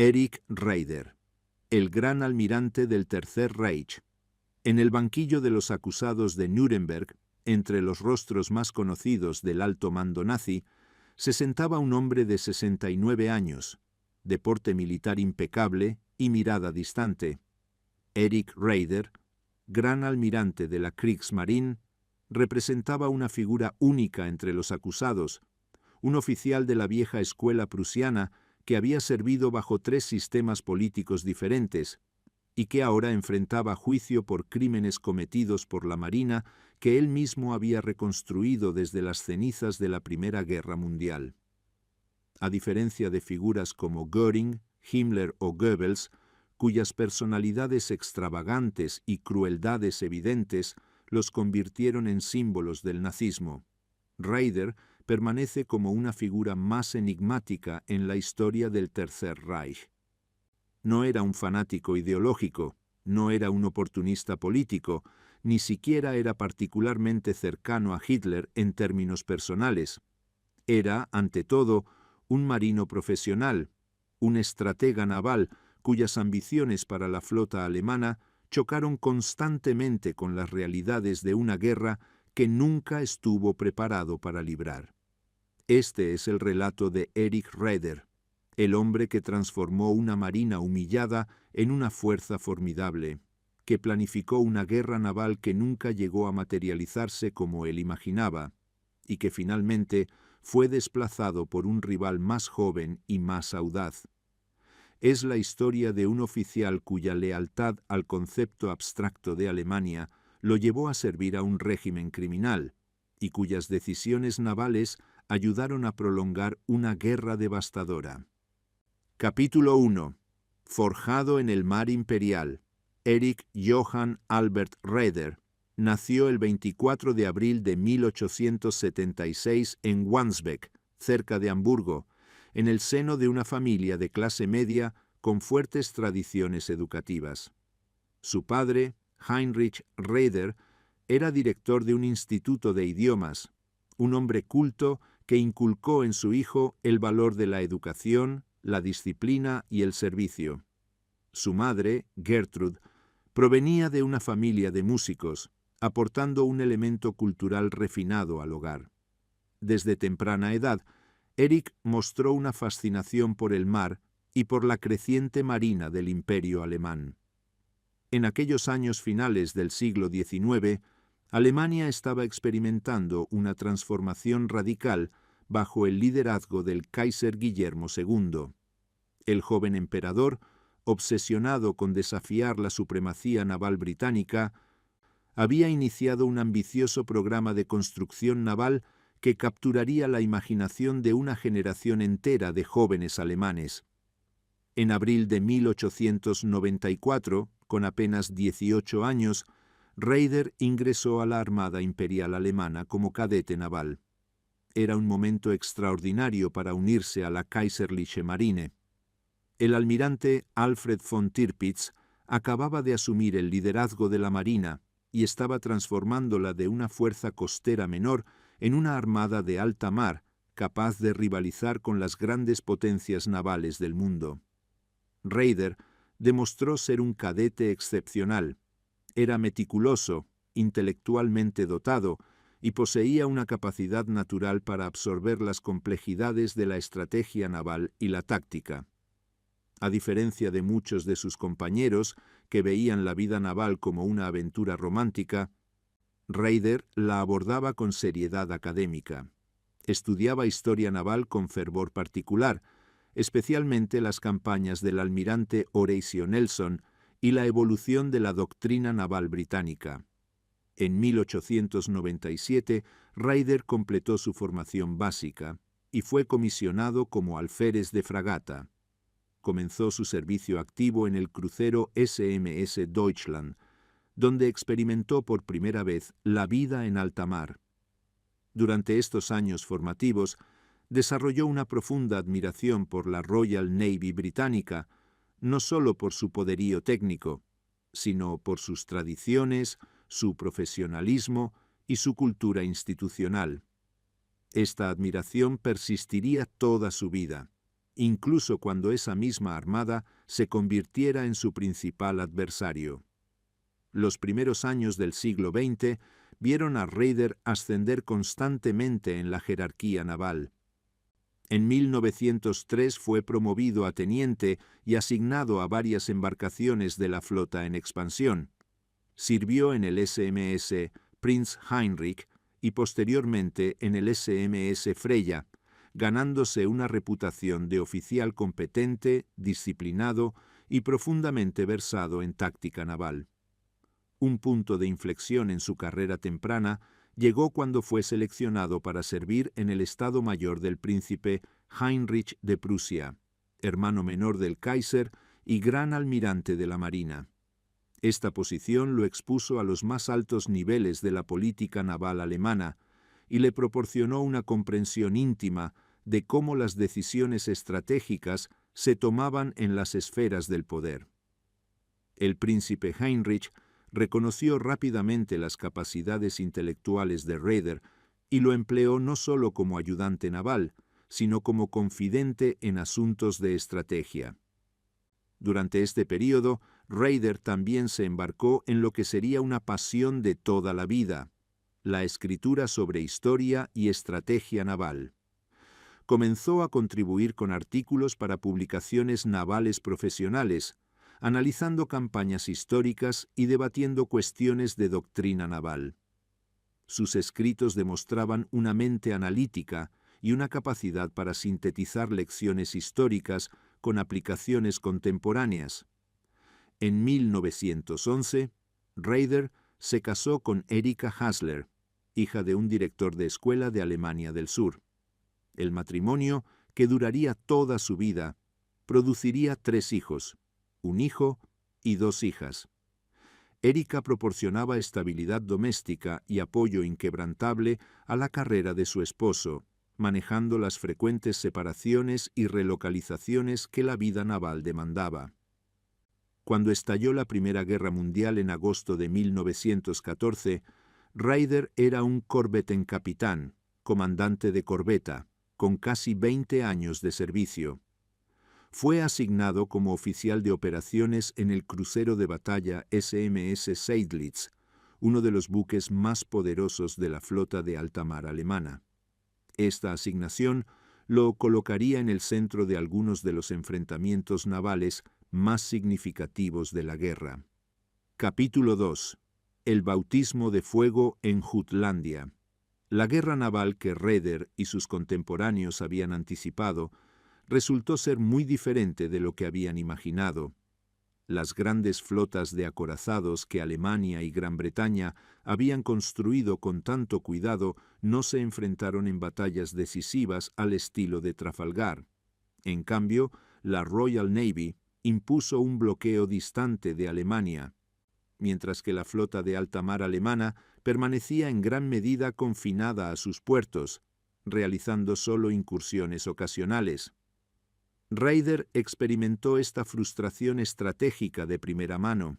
Erich Raeder, el gran almirante del Tercer Reich. En el banquillo de los acusados de Nuremberg, entre los rostros más conocidos del alto mando nazi, se sentaba un hombre de 69 años, de porte militar impecable y mirada distante. Erich Raeder, gran almirante de la Kriegsmarine, representaba una figura única entre los acusados, un oficial de la vieja escuela prusiana que había servido bajo 3 sistemas políticos diferentes y que ahora enfrentaba juicio por crímenes cometidos por la Marina que él mismo había reconstruido desde las cenizas de la Primera Guerra Mundial. A diferencia de figuras como Göring, Himmler o Goebbels, cuyas personalidades extravagantes y crueldades evidentes los convirtieron en símbolos del nazismo, Raeder permanece como una figura más enigmática en la historia del Tercer Reich. No era un fanático ideológico, no era un oportunista político, ni siquiera era particularmente cercano a Hitler en términos personales. Era, ante todo, un marino profesional, un estratega naval cuyas ambiciones para la flota alemana chocaron constantemente con las realidades de una guerra que nunca estuvo preparado para librar. Este es el relato de Erich Raeder, el hombre que transformó una marina humillada en una fuerza formidable, que planificó una guerra naval que nunca llegó a materializarse como él imaginaba, y que finalmente fue desplazado por un rival más joven y más audaz. Es la historia de un oficial cuya lealtad al concepto abstracto de Alemania lo llevó a servir a un régimen criminal, y cuyas decisiones navales ayudaron a prolongar una guerra devastadora. Capítulo 1. Forjado en el mar imperial. Erich Johann Albert Raeder nació el 24 de abril de 1876 en Wandsbek, cerca de Hamburgo, en el seno de una familia de clase media con fuertes tradiciones educativas. Su padre, Heinrich Raeder, era director de un instituto de idiomas, un hombre culto que inculcó en su hijo el valor de la educación, la disciplina y el servicio. Su madre, Gertrud, provenía de una familia de músicos, aportando un elemento cultural refinado al hogar. Desde temprana edad, Erich mostró una fascinación por el mar y por la creciente marina del Imperio alemán. En aquellos años finales del siglo XIX, Alemania estaba experimentando una transformación radical bajo el liderazgo del Kaiser Guillermo II. El joven emperador, obsesionado con desafiar la supremacía naval británica, había iniciado un ambicioso programa de construcción naval que capturaría la imaginación de una generación entera de jóvenes alemanes. En abril de 1894, con apenas 18 años, Raeder ingresó a la Armada Imperial Alemana como cadete naval. Era un momento extraordinario para unirse a la Kaiserliche Marine. El almirante Alfred von Tirpitz acababa de asumir el liderazgo de la Marina y estaba transformándola de una fuerza costera menor en una armada de alta mar, capaz de rivalizar con las grandes potencias navales del mundo. Raeder demostró ser un cadete excepcional. Era meticuloso, intelectualmente dotado, y poseía una capacidad natural para absorber las complejidades de la estrategia naval y la táctica. A diferencia de muchos de sus compañeros, que veían la vida naval como una aventura romántica, Raeder la abordaba con seriedad académica. Estudiaba historia naval con fervor particular, especialmente las campañas del almirante Horatio Nelson y la evolución de la doctrina naval británica. En 1897, Raeder completó su formación básica y fue comisionado como alférez de fragata. Comenzó su servicio activo en el crucero SMS Deutschland, donde experimentó por primera vez la vida en alta mar. Durante estos años formativos, desarrolló una profunda admiración por la Royal Navy británica, no solo por su poderío técnico, sino por sus tradiciones, su profesionalismo y su cultura institucional. Esta admiración persistiría toda su vida, incluso cuando esa misma armada se convirtiera en su principal adversario. Los primeros años del siglo XX vieron a Raeder ascender constantemente en la jerarquía naval. En 1903 fue promovido a teniente y asignado a varias embarcaciones de la flota en expansión. Sirvió en el SMS Prinz Heinrich y posteriormente en el SMS Freya, ganándose una reputación de oficial competente, disciplinado y profundamente versado en táctica naval. Un punto de inflexión en su carrera temprana llegó cuando fue seleccionado para servir en el Estado Mayor del príncipe Heinrich de Prusia, hermano menor del Kaiser y gran almirante de la Marina. Esta posición lo expuso a los más altos niveles de la política naval alemana y le proporcionó una comprensión íntima de cómo las decisiones estratégicas se tomaban en las esferas del poder. El príncipe Heinrich reconoció rápidamente las capacidades intelectuales de Raeder y lo empleó no solo como ayudante naval, sino como confidente en asuntos de estrategia. Durante este período, Raeder también se embarcó en lo que sería una pasión de toda la vida, la escritura sobre historia y estrategia naval. Comenzó a contribuir con artículos para publicaciones navales profesionales, analizando campañas históricas y debatiendo cuestiones de doctrina naval. Sus escritos demostraban una mente analítica y una capacidad para sintetizar lecciones históricas con aplicaciones contemporáneas. En 1911, Raeder se casó con Erika Hasler, hija de un director de escuela de Alemania del Sur. El matrimonio, que duraría toda su vida, produciría 3 hijos, un hijo y 2 hijas. Erika proporcionaba estabilidad doméstica y apoyo inquebrantable a la carrera de su esposo, manejando las frecuentes separaciones y relocalizaciones que la vida naval demandaba. Cuando estalló la Primera Guerra Mundial en agosto de 1914, Raeder era un corvettencapitán, comandante de corbeta, con casi 20 años de servicio. Fue asignado como oficial de operaciones en el crucero de batalla SMS Seydlitz, uno de los buques más poderosos de la flota de alta mar alemana. Esta asignación lo colocaría en el centro de algunos de los enfrentamientos navales más significativos de la guerra. Capítulo 2. El bautismo de fuego en Jutlandia. La guerra naval que Raeder y sus contemporáneos habían anticipado resultó ser muy diferente de lo que habían imaginado. Las grandes flotas de acorazados que Alemania y Gran Bretaña habían construido con tanto cuidado no se enfrentaron en batallas decisivas al estilo de Trafalgar. En cambio, la Royal Navy impuso un bloqueo distante de Alemania, mientras que la flota de alta mar alemana permanecía en gran medida confinada a sus puertos, realizando solo incursiones ocasionales. Raeder experimentó esta frustración estratégica de primera mano.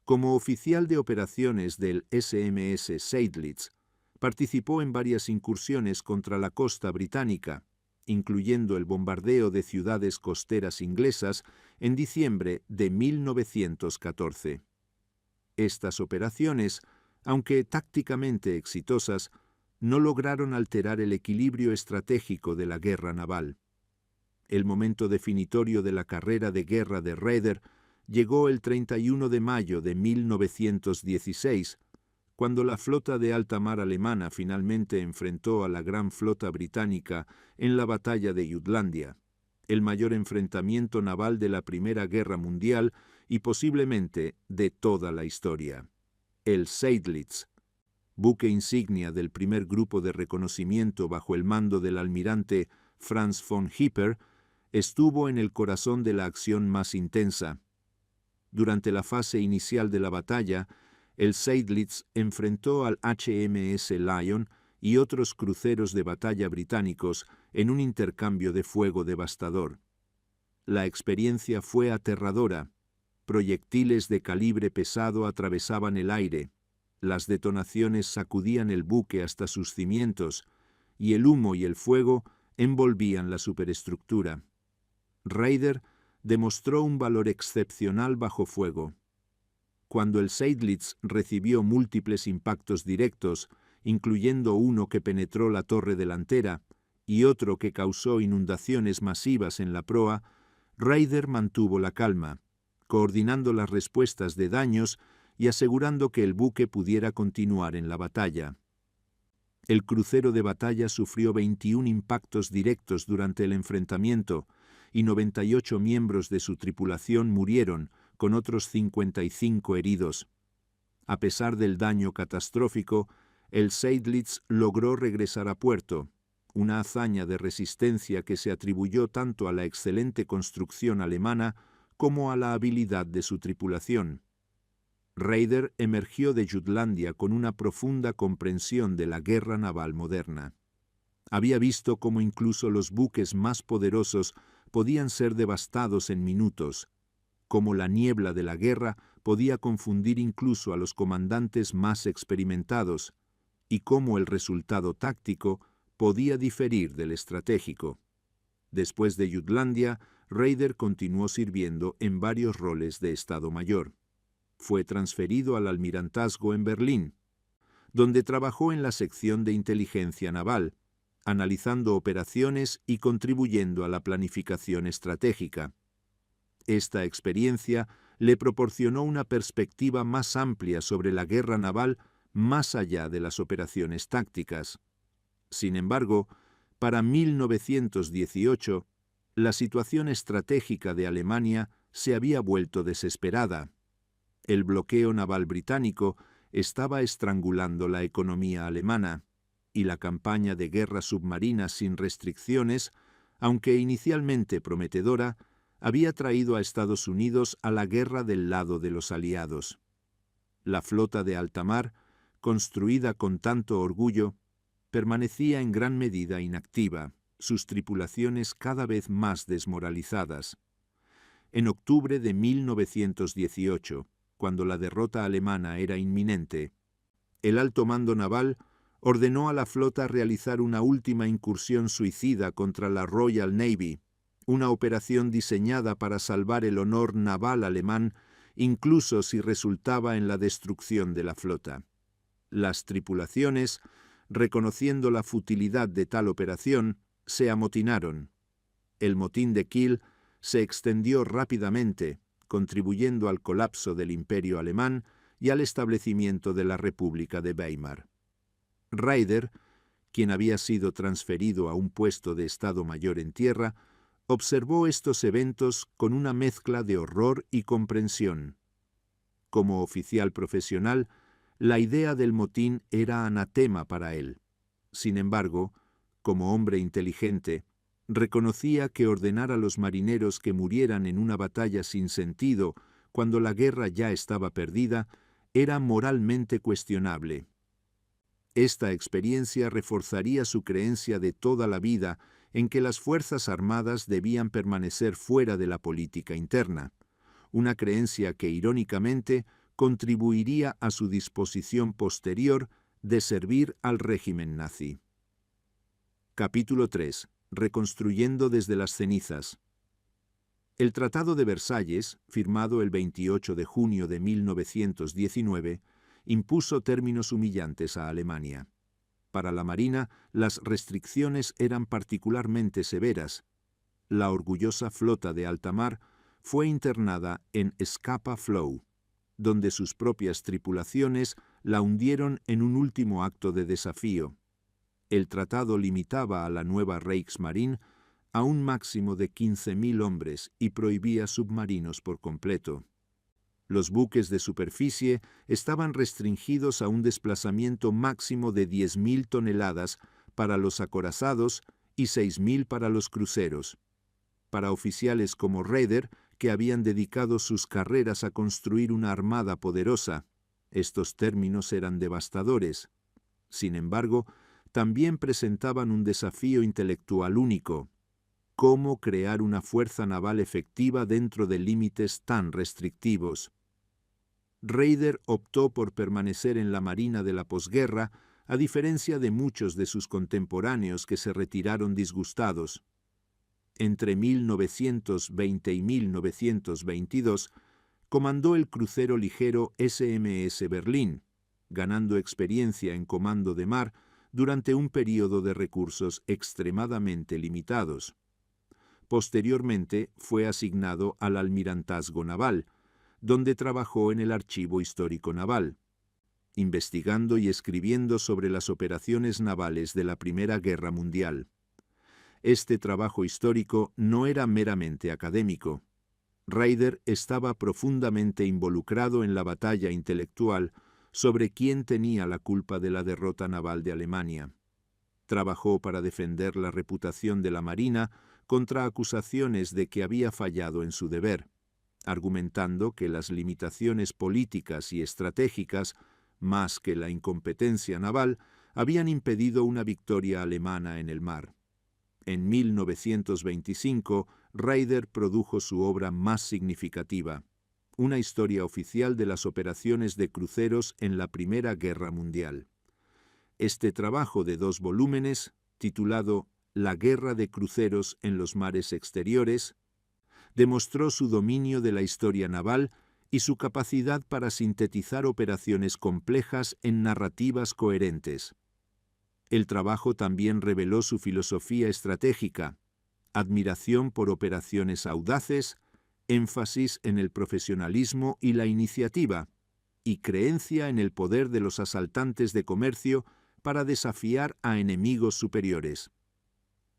Como oficial de operaciones del SMS Seydlitz, participó en varias incursiones contra la costa británica, incluyendo el bombardeo de ciudades costeras inglesas en diciembre de 1914. Estas operaciones, aunque tácticamente exitosas, no lograron alterar el equilibrio estratégico de la guerra naval. El momento definitorio de la carrera de guerra de Raeder llegó el 31 de mayo de 1916, cuando la flota de alta mar alemana finalmente enfrentó a la gran flota británica en la batalla de Jutlandia, el mayor enfrentamiento naval de la Primera Guerra Mundial y posiblemente de toda la historia. El Seydlitz, buque insignia del primer grupo de reconocimiento bajo el mando del almirante Franz von Hipper, estuvo en el corazón de la acción más intensa. Durante la fase inicial de la batalla, el Seydlitz enfrentó al HMS Lion y otros cruceros de batalla británicos en un intercambio de fuego devastador. La experiencia fue aterradora. Proyectiles de calibre pesado atravesaban el aire, las detonaciones sacudían el buque hasta sus cimientos, y el humo y el fuego envolvían la superestructura. Raider demostró un valor excepcional bajo fuego. Cuando el Seydlitz recibió múltiples impactos directos, incluyendo uno que penetró la torre delantera y otro que causó inundaciones masivas en la proa, Raider mantuvo la calma, coordinando las respuestas de daños y asegurando que el buque pudiera continuar en la batalla. El crucero de batalla sufrió 21 impactos directos durante el enfrentamiento y 98 miembros de su tripulación murieron, con otros 55 heridos. A pesar del daño catastrófico, el Seydlitz logró regresar a puerto, una hazaña de resistencia que se atribuyó tanto a la excelente construcción alemana como a la habilidad de su tripulación. Raider emergió de Jutlandia con una profunda comprensión de la guerra naval moderna. Había visto cómo incluso los buques más poderosos podían ser devastados en minutos, cómo la niebla de la guerra podía confundir incluso a los comandantes más experimentados, y cómo el resultado táctico podía diferir del estratégico. Después de Jutlandia, Raider continuó sirviendo en varios roles de Estado Mayor. Fue transferido al almirantazgo en Berlín, donde trabajó en la sección de inteligencia naval, analizando operaciones y contribuyendo a la planificación estratégica. Esta experiencia le proporcionó una perspectiva más amplia sobre la guerra naval más allá de las operaciones tácticas. Sin embargo, para 1918, la situación estratégica de Alemania se había vuelto desesperada. El bloqueo naval británico estaba estrangulando la economía alemana, y la campaña de guerra submarina sin restricciones, aunque inicialmente prometedora, había traído a Estados Unidos a la guerra del lado de los aliados. La flota de alta mar, construida con tanto orgullo, permanecía en gran medida inactiva, sus tripulaciones cada vez más desmoralizadas. En octubre de 1918, cuando la derrota alemana era inminente, el alto mando naval ordenó a la flota realizar una última incursión suicida contra la Royal Navy, una operación diseñada para salvar el honor naval alemán, incluso si resultaba en la destrucción de la flota. Las tripulaciones, reconociendo la futilidad de tal operación, se amotinaron. El motín de Kiel se extendió rápidamente, contribuyendo al colapso del Imperio alemán y al establecimiento de la República de Weimar. Raider, quien había sido transferido a un puesto de Estado Mayor en tierra, observó estos eventos con una mezcla de horror y comprensión. Como oficial profesional, la idea del motín era anatema para él. Sin embargo, como hombre inteligente, reconocía que ordenar a los marineros que murieran en una batalla sin sentido cuando la guerra ya estaba perdida era moralmente cuestionable. Esta experiencia reforzaría su creencia de toda la vida en que las Fuerzas Armadas debían permanecer fuera de la política interna, una creencia que irónicamente contribuiría a su disposición posterior de servir al régimen nazi. Capítulo 3. Reconstruyendo desde las cenizas. El Tratado de Versalles, firmado el 28 de junio de 1919, impuso términos humillantes a Alemania. Para la Marina, las restricciones eran particularmente severas. La orgullosa flota de alta mar fue internada en Scapa Flow, donde sus propias tripulaciones la hundieron en un último acto de desafío. El tratado limitaba a la nueva Reichsmarine a un máximo de 15.000 hombres y prohibía submarinos por completo. Los buques de superficie estaban restringidos a un desplazamiento máximo de 10.000 toneladas para los acorazados y 6.000 para los cruceros. Para oficiales como Raider, que habían dedicado sus carreras a construir una armada poderosa, estos términos eran devastadores. Sin embargo, también presentaban un desafío intelectual único: cómo crear una fuerza naval efectiva dentro de límites tan restrictivos. Raider optó por permanecer en la Marina de la posguerra, a diferencia de muchos de sus contemporáneos que se retiraron disgustados. Entre 1920 y 1922, comandó el crucero ligero SMS Berlín, ganando experiencia en comando de mar durante un período de recursos extremadamente limitados. Posteriormente fue asignado al Almirantazgo Naval, donde trabajó en el Archivo Histórico Naval, investigando y escribiendo sobre las operaciones navales de la Primera Guerra Mundial. Este trabajo histórico no era meramente académico. Raeder estaba profundamente involucrado en la batalla intelectual sobre quién tenía la culpa de la derrota naval de Alemania. Trabajó para defender la reputación de la Marina contra acusaciones de que había fallado en su deber, argumentando que las limitaciones políticas y estratégicas, más que la incompetencia naval, habían impedido una victoria alemana en el mar. En 1925, Raeder produjo su obra más significativa, una historia oficial de las operaciones de cruceros en la Primera Guerra Mundial. Este trabajo de 2 volúmenes, titulado La guerra de cruceros en los mares exteriores, demostró su dominio de la historia naval y su capacidad para sintetizar operaciones complejas en narrativas coherentes. El trabajo también reveló su filosofía estratégica, admiración por operaciones audaces, énfasis en el profesionalismo y la iniciativa, y creencia en el poder de los asaltantes de comercio para desafiar a enemigos superiores.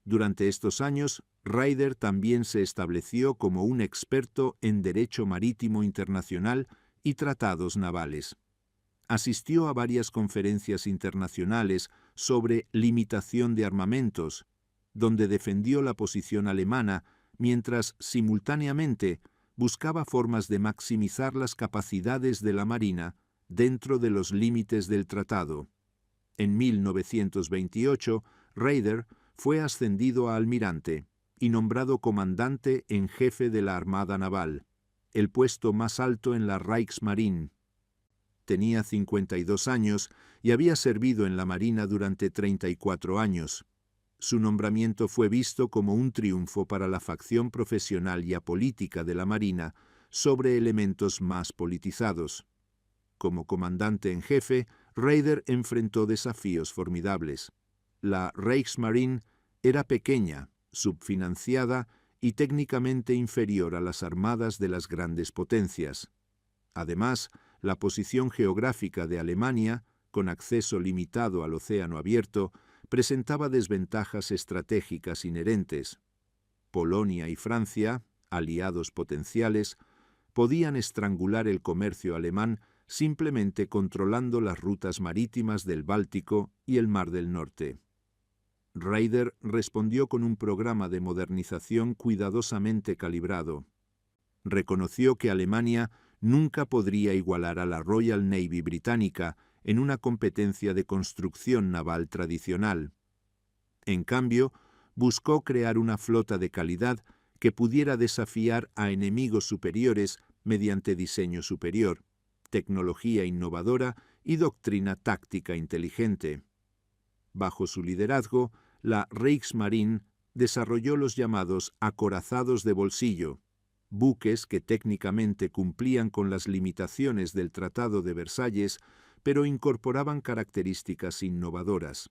Durante estos años, Raeder también se estableció como un experto en derecho marítimo internacional y tratados navales. Asistió a varias conferencias internacionales sobre limitación de armamentos, donde defendió la posición alemana mientras simultáneamente buscaba formas de maximizar las capacidades de la Marina dentro de los límites del tratado. En 1928, Raeder fue ascendido a almirante y nombrado comandante en jefe de la Armada Naval, el puesto más alto en la Reichsmarine. Tenía 52 años y había servido en la Marina durante 34 años. Su nombramiento fue visto como un triunfo para la facción profesional y apolítica de la Marina sobre elementos más politizados. Como comandante en jefe, Raeder enfrentó desafíos formidables. La Reichsmarine era pequeña, subfinanciada y técnicamente inferior a las armadas de las grandes potencias. Además, la posición geográfica de Alemania, con acceso limitado al océano abierto, presentaba desventajas estratégicas inherentes. Polonia y Francia, aliados potenciales, podían estrangular el comercio alemán simplemente controlando las rutas marítimas del Báltico y el Mar del Norte. Raeder respondió con un programa de modernización cuidadosamente calibrado. Reconoció que Alemania nunca podría igualar a la Royal Navy británica en una competencia de construcción naval tradicional. En cambio, buscó crear una flota de calidad que pudiera desafiar a enemigos superiores mediante diseño superior, tecnología innovadora y doctrina táctica inteligente. Bajo su liderazgo, la Reichsmarine desarrolló los llamados acorazados de bolsillo, buques que técnicamente cumplían con las limitaciones del Tratado de Versalles, pero incorporaban características innovadoras.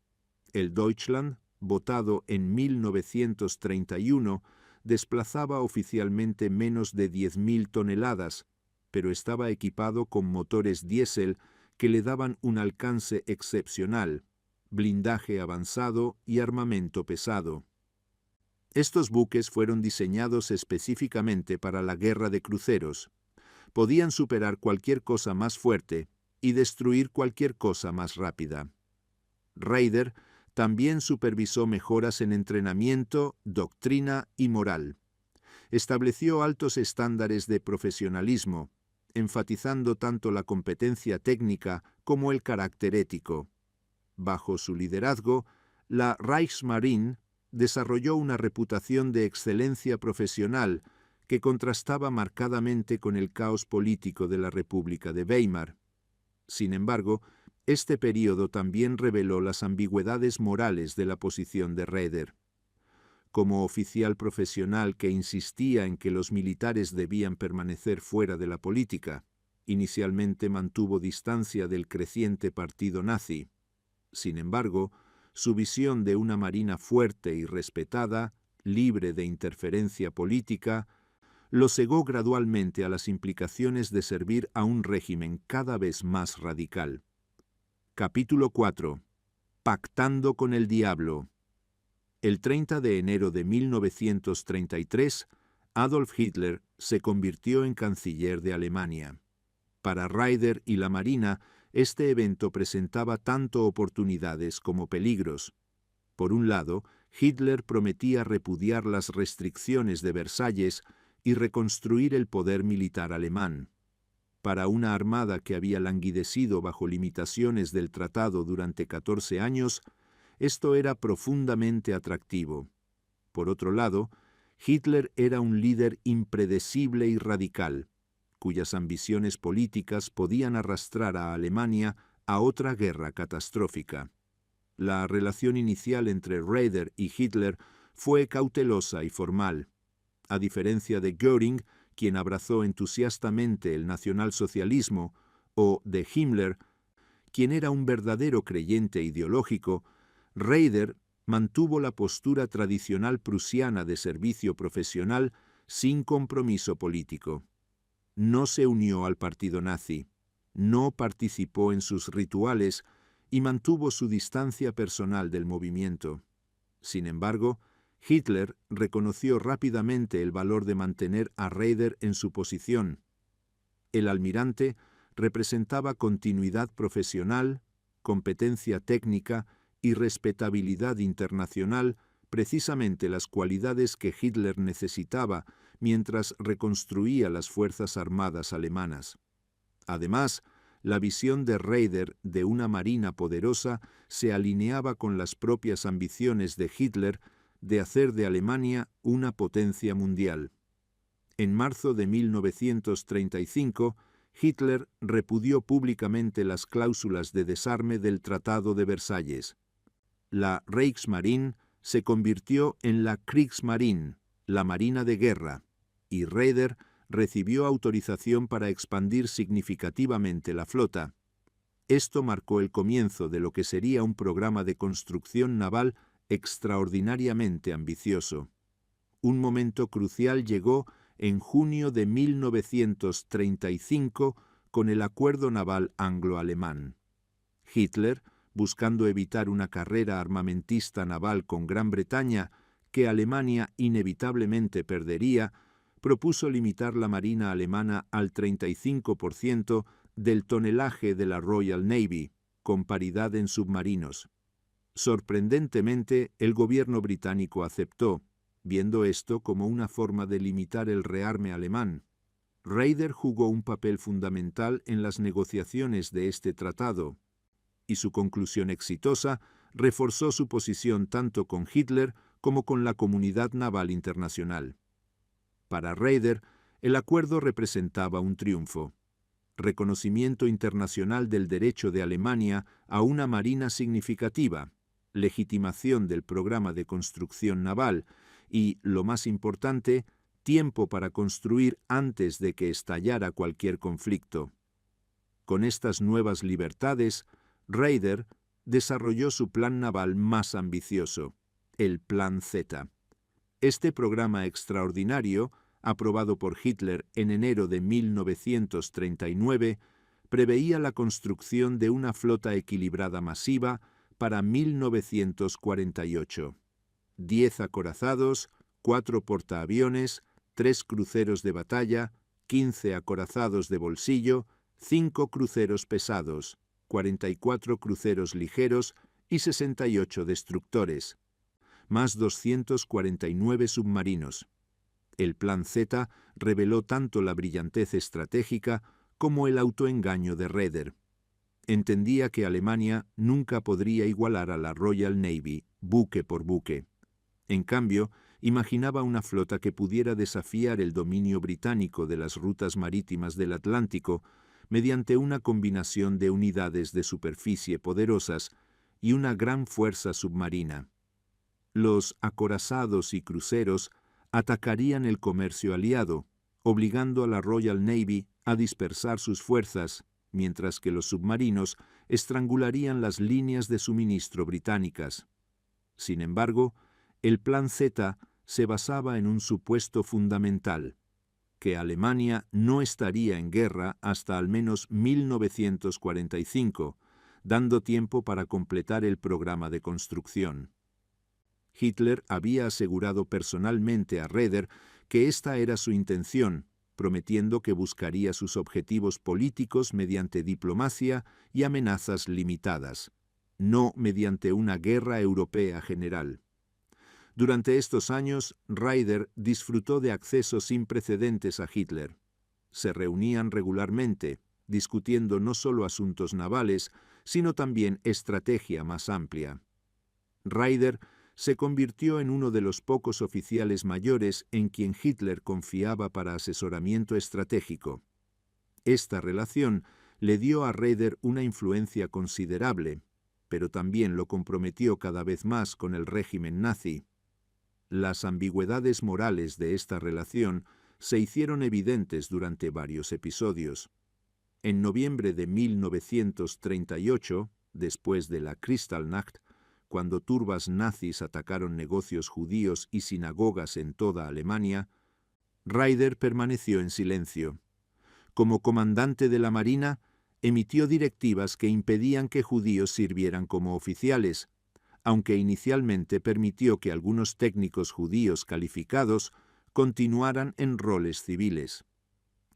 El Deutschland, votado en 1931, desplazaba oficialmente menos de 10.000 toneladas, pero estaba equipado con motores diésel que le daban un alcance excepcional, blindaje avanzado y armamento pesado. Estos buques fueron diseñados específicamente para la guerra de cruceros. Podían superar cualquier cosa más fuerte y destruir cualquier cosa más rápida. Raeder también supervisó mejoras en entrenamiento, doctrina y moral. Estableció altos estándares de profesionalismo, enfatizando tanto la competencia técnica como el carácter ético. Bajo su liderazgo, la Reichsmarine desarrolló una reputación de excelencia profesional que contrastaba marcadamente con el caos político de la República de Weimar. Sin embargo, este período también reveló las ambigüedades morales de la posición de Raeder. como oficial profesional que insistía en que los militares debían permanecer fuera de la política, inicialmente mantuvo distancia del creciente partido nazi. Sin embargo, su visión de una marina fuerte y respetada, libre de interferencia política, lo cegó gradualmente a las implicaciones de servir a un régimen cada vez más radical. Capítulo 4. Pactando con el diablo. El 30 de enero de 1933, Adolf Hitler se convirtió en canciller de Alemania. Para Raeder y la Marina, este evento presentaba tanto oportunidades como peligros. Por un lado, Hitler prometía repudiar las restricciones de Versalles y reconstruir el poder militar alemán. Para una armada que había languidecido bajo limitaciones del tratado durante 14 años, esto era profundamente atractivo. Por otro lado, Hitler era un líder impredecible y radical, cuyas ambiciones políticas podían arrastrar a Alemania a otra guerra catastrófica. La relación inicial entre Raeder y Hitler fue cautelosa y formal. A diferencia de Göring, quien abrazó entusiastamente el nacionalsocialismo, o de Himmler, quien era un verdadero creyente ideológico, Raeder mantuvo la postura tradicional prusiana de servicio profesional sin compromiso político. No se unió al partido nazi, no participó en sus rituales y mantuvo su distancia personal del movimiento. Sin embargo, Hitler reconoció rápidamente el valor de mantener a Raeder en su posición. El almirante representaba continuidad profesional, competencia técnica y respetabilidad internacional, precisamente las cualidades que Hitler necesitaba mientras reconstruía las fuerzas armadas alemanas. Además, la visión de Raeder de una marina poderosa se alineaba con las propias ambiciones de Hitler de hacer de Alemania una potencia mundial. En marzo de 1935, Hitler repudió públicamente las cláusulas de desarme del Tratado de Versalles. La Reichsmarine se convirtió en la Kriegsmarine, la Marina de Guerra, y Raeder recibió autorización para expandir significativamente la flota. Esto marcó el comienzo de lo que sería un programa de construcción naval extraordinariamente ambicioso. Un momento crucial llegó en junio de 1935 con el Acuerdo Naval Anglo-Alemán. Hitler, buscando evitar una carrera armamentista naval con Gran Bretaña, que Alemania inevitablemente perdería, propuso limitar la marina alemana al 35% del tonelaje de la Royal Navy, con paridad en submarinos. Sorprendentemente, el gobierno británico aceptó, viendo esto como una forma de limitar el rearme alemán. Raeder jugó un papel fundamental en las negociaciones de este tratado, y su conclusión exitosa reforzó su posición tanto con Hitler como con la comunidad naval internacional. Para Raeder, el acuerdo representaba un triunfo. Reconocimiento internacional del derecho de Alemania a una marina significativa, legitimación del programa de construcción naval y, lo más importante, tiempo para construir antes de que estallara cualquier conflicto. Con estas nuevas libertades, Raeder desarrolló su plan naval más ambicioso, el Plan Z. Este programa extraordinario, aprobado por Hitler en enero de 1939, preveía la construcción de una flota equilibrada masiva para 1948. 10 acorazados, 4 portaaviones, 3 cruceros de batalla, 15 acorazados de bolsillo, 5 cruceros pesados, 44 cruceros ligeros y 68 destructores, más 249 submarinos. El Plan Z reveló tanto la brillantez estratégica como el autoengaño de Raeder. Entendía que Alemania nunca podría igualar a la Royal Navy, buque por buque. En cambio, imaginaba una flota que pudiera desafiar el dominio británico de las rutas marítimas del Atlántico mediante una combinación de unidades de superficie poderosas y una gran fuerza submarina. Los acorazados y cruceros atacarían el comercio aliado, obligando a la Royal Navy a dispersar sus fuerzas, mientras que los submarinos estrangularían las líneas de suministro británicas. Sin embargo, el Plan Z se basaba en un supuesto fundamental, que Alemania no estaría en guerra hasta al menos 1945, dando tiempo para completar el programa de construcción. Hitler había asegurado personalmente a Raeder que esta era su intención, prometiendo que buscaría sus objetivos políticos mediante diplomacia y amenazas limitadas, no mediante una guerra europea general. Durante estos años, Raeder disfrutó de acceso sin precedentes a Hitler. Se reunían regularmente, discutiendo no solo asuntos navales, sino también estrategia más amplia. Raeder se convirtió en uno de los pocos oficiales mayores en quien Hitler confiaba para asesoramiento estratégico. Esta relación le dio a Raeder una influencia considerable, pero también lo comprometió cada vez más con el régimen nazi. Las ambigüedades morales de esta relación se hicieron evidentes durante varios episodios. En noviembre de 1938, después de la Kristallnacht, cuando turbas nazis atacaron negocios judíos y sinagogas en toda Alemania, Raeder permaneció en silencio. Como comandante de la Marina, emitió directivas que impedían que judíos sirvieran como oficiales, aunque inicialmente permitió que algunos técnicos judíos calificados continuaran en roles civiles.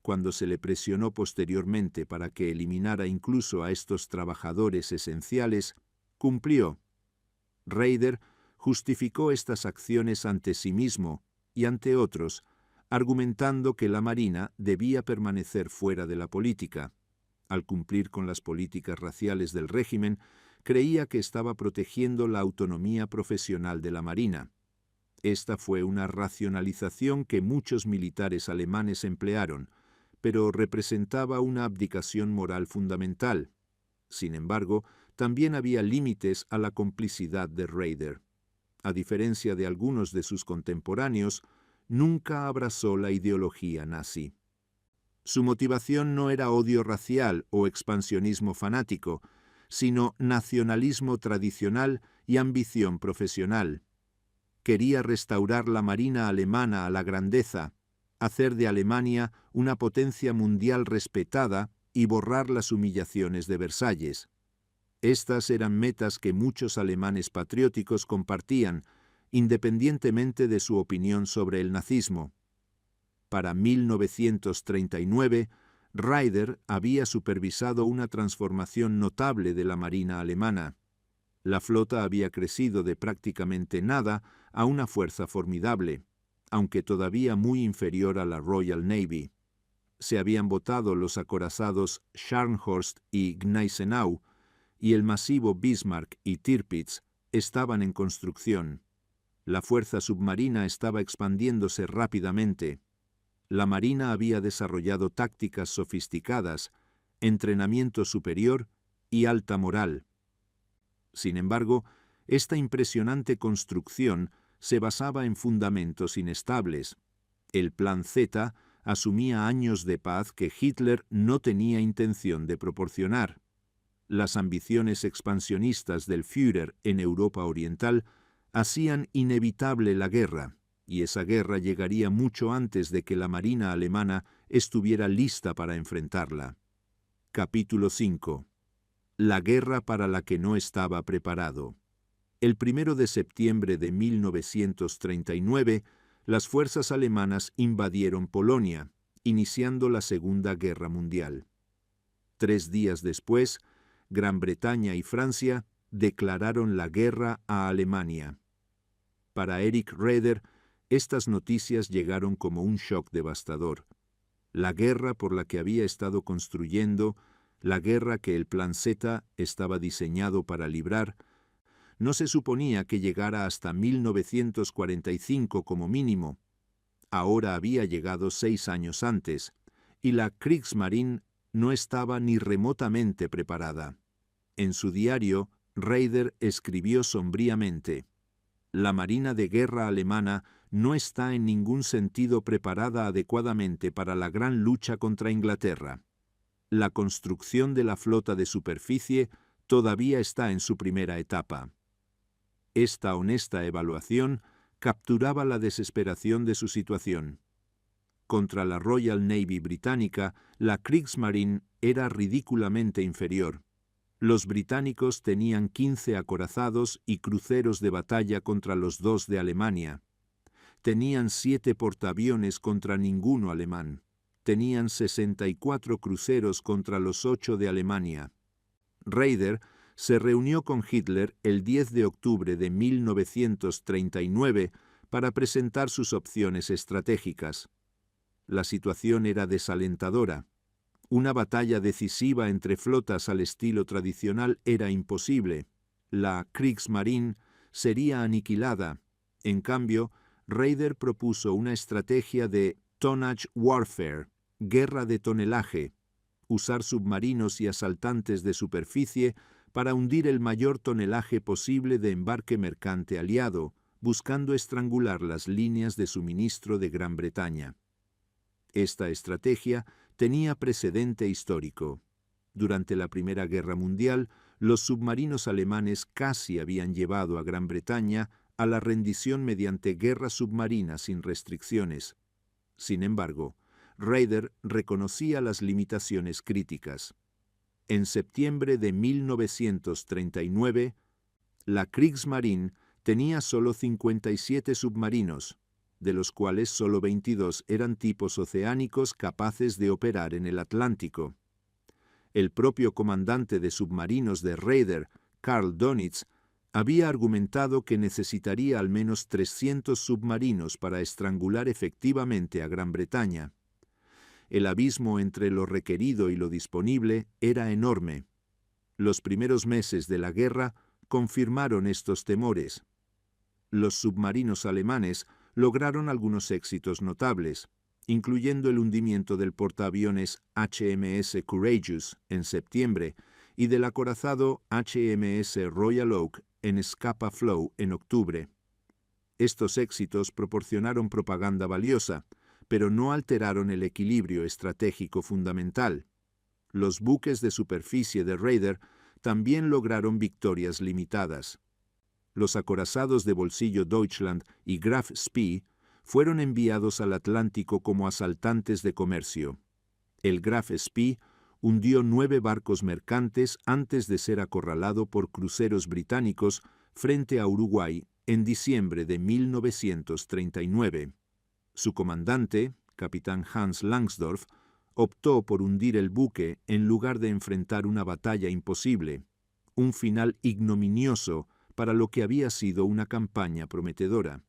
Cuando se le presionó posteriormente para que eliminara incluso a estos trabajadores esenciales, cumplió. Raeder justificó estas acciones ante sí mismo y ante otros, argumentando que la Marina debía permanecer fuera de la política. Al cumplir con las políticas raciales del régimen, creía que estaba protegiendo la autonomía profesional de la Marina. Esta fue una racionalización que muchos militares alemanes emplearon, pero representaba una abdicación moral fundamental. Sin embargo, también había límites a la complicidad de Raeder. A diferencia de algunos de sus contemporáneos, nunca abrazó la ideología nazi. Su motivación no era odio racial o expansionismo fanático, sino nacionalismo tradicional y ambición profesional. Quería restaurar la marina alemana a la grandeza, hacer de Alemania una potencia mundial respetada y borrar las humillaciones de Versalles. Estas eran metas que muchos alemanes patrióticos compartían, independientemente de su opinión sobre el nazismo. Para 1939, Raeder había supervisado una transformación notable de la marina alemana. La flota había crecido de prácticamente nada a una fuerza formidable, aunque todavía muy inferior a la Royal Navy. Se habían botado los acorazados Scharnhorst y Gneisenau, y el masivo Bismarck y Tirpitz estaban en construcción. La fuerza submarina estaba expandiéndose rápidamente. La Marina había desarrollado tácticas sofisticadas, entrenamiento superior y alta moral. Sin embargo, esta impresionante construcción se basaba en fundamentos inestables. El Plan Z asumía años de paz que Hitler no tenía intención de proporcionar. Las ambiciones expansionistas del Führer en Europa Oriental hacían inevitable la guerra, y esa guerra llegaría mucho antes de que la marina alemana estuviera lista para enfrentarla. Capítulo 5. La guerra para la que no estaba preparado. El 1 de septiembre de 1939, las fuerzas alemanas invadieron Polonia, iniciando la Segunda Guerra Mundial. 3 días después, Gran Bretaña y Francia declararon la guerra a Alemania. Para Erich Raeder, estas noticias llegaron como un shock devastador. La guerra por la que había estado construyendo, la guerra que el Plan Z estaba diseñado para librar, no se suponía que llegara hasta 1945 como mínimo. Ahora había llegado 6 años antes, y la Kriegsmarine no estaba ni remotamente preparada. En su diario, Raeder escribió sombríamente: La Marina de Guerra alemana no está en ningún sentido preparada adecuadamente para la gran lucha contra Inglaterra. La construcción de la flota de superficie todavía está en su primera etapa. Esta honesta evaluación capturaba la desesperación de su situación. Contra la Royal Navy británica, la Kriegsmarine era ridículamente inferior. Los británicos tenían 15 acorazados y cruceros de batalla contra los 2 de Alemania. Tenían 7 portaaviones contra ninguno alemán. Tenían 64 cruceros contra los 8 de Alemania. Raeder se reunió con Hitler el 10 de octubre de 1939 para presentar sus opciones estratégicas. La situación era desalentadora. Una batalla decisiva entre flotas al estilo tradicional era imposible. La Kriegsmarine sería aniquilada. En cambio, Raeder propuso una estrategia de tonnage warfare, guerra de tonelaje, usar submarinos y asaltantes de superficie para hundir el mayor tonelaje posible de embarque mercante aliado, buscando estrangular las líneas de suministro de Gran Bretaña. Esta estrategia tenía precedente histórico. Durante la Primera Guerra Mundial, los submarinos alemanes casi habían llevado a Gran Bretaña a la rendición mediante guerra submarina sin restricciones. Sin embargo, Raeder reconocía las limitaciones críticas. En septiembre de 1939, la Kriegsmarine tenía solo 57 submarinos, de los cuales solo 22 eran tipos oceánicos capaces de operar en el Atlántico. El propio comandante de submarinos de Raeder, Karl Dönitz, había argumentado que necesitaría al menos 300 submarinos para estrangular efectivamente a Gran Bretaña. El abismo entre lo requerido y lo disponible era enorme. Los primeros meses de la guerra confirmaron estos temores. Los submarinos alemanes lograron algunos éxitos notables, incluyendo el hundimiento del portaaviones HMS Courageous en septiembre y del acorazado HMS Royal Oak en Scapa Flow en octubre. Estos éxitos proporcionaron propaganda valiosa, pero no alteraron el equilibrio estratégico fundamental. Los buques de superficie de Raeder también lograron victorias limitadas. Los acorazados de bolsillo Deutschland y Graf Spee fueron enviados al Atlántico como asaltantes de comercio. El Graf Spee hundió 9 barcos mercantes antes de ser acorralado por cruceros británicos frente a Uruguay en diciembre de 1939. Su comandante, capitán Hans Langsdorff, optó por hundir el buque en lugar de enfrentar una batalla imposible, un final ignominioso para lo que había sido una campaña prometedora.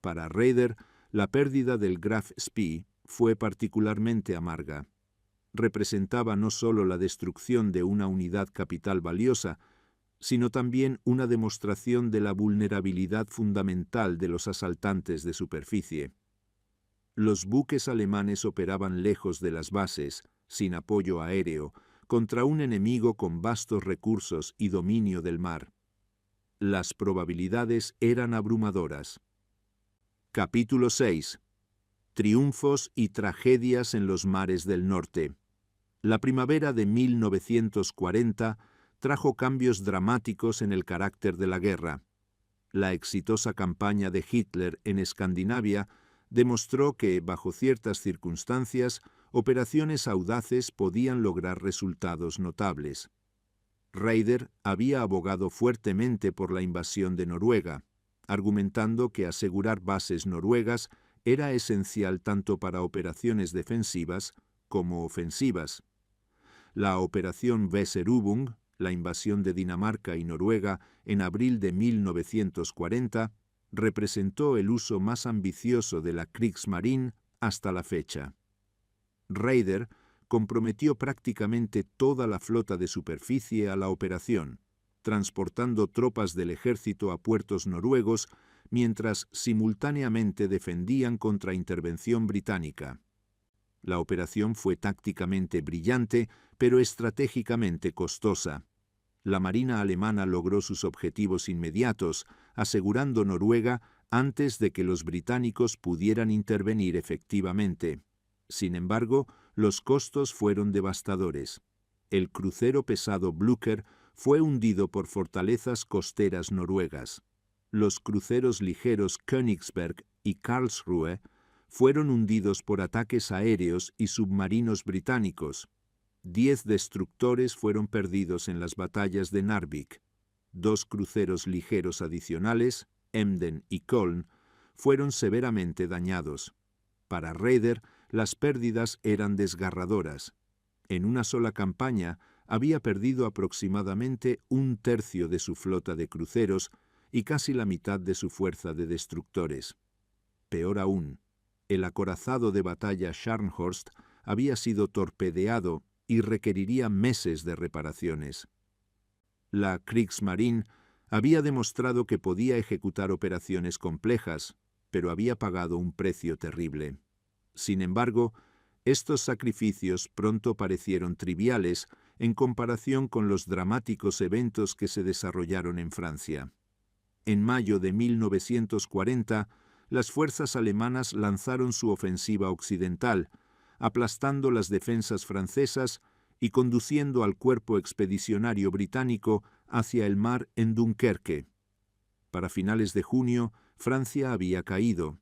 Para Raeder, la pérdida del Graf Spee fue particularmente amarga. Representaba no solo la destrucción de una unidad capital valiosa, sino también una demostración de la vulnerabilidad fundamental de los asaltantes de superficie. Los buques alemanes operaban lejos de las bases, sin apoyo aéreo, contra un enemigo con vastos recursos y dominio del mar. Las probabilidades eran abrumadoras. Capítulo 6. Triunfos y tragedias en los mares del norte. La primavera de 1940 trajo cambios dramáticos en el carácter de la guerra. La exitosa campaña de Hitler en Escandinavia demostró que, bajo ciertas circunstancias, operaciones audaces podían lograr resultados notables. Raeder había abogado fuertemente por la invasión de Noruega, argumentando que asegurar bases noruegas era esencial tanto para operaciones defensivas como ofensivas. La operación Weserübung, la invasión de Dinamarca y Noruega en abril de 1940, representó el uso más ambicioso de la Kriegsmarine hasta la fecha. Raeder comprometió prácticamente toda la flota de superficie a la operación, transportando tropas del ejército a puertos noruegos mientras simultáneamente defendían contra intervención británica. La operación fue tácticamente brillante, pero estratégicamente costosa. La marina alemana logró sus objetivos inmediatos, asegurando Noruega antes de que los británicos pudieran intervenir efectivamente. Sin embargo, los costos fueron devastadores. El crucero pesado Blücher fue hundido por fortalezas costeras noruegas. Los cruceros ligeros Königsberg y Karlsruhe fueron hundidos por ataques aéreos y submarinos británicos. 10 destructores fueron perdidos en las batallas de Narvik. 2 cruceros ligeros adicionales, Emden y Köln, fueron severamente dañados. Para Raeder, las pérdidas eran desgarradoras. En una sola campaña había perdido aproximadamente 1/3 de su flota de cruceros y casi la mitad de su fuerza de destructores. Peor aún, el acorazado de batalla Scharnhorst había sido torpedeado y requeriría meses de reparaciones. La Kriegsmarine había demostrado que podía ejecutar operaciones complejas, pero había pagado un precio terrible. Sin embargo, estos sacrificios pronto parecieron triviales en comparación con los dramáticos eventos que se desarrollaron en Francia. En mayo de 1940, las fuerzas alemanas lanzaron su ofensiva occidental, aplastando las defensas francesas y conduciendo al cuerpo expedicionario británico hacia el mar en Dunkerque. Para finales de junio, Francia había caído,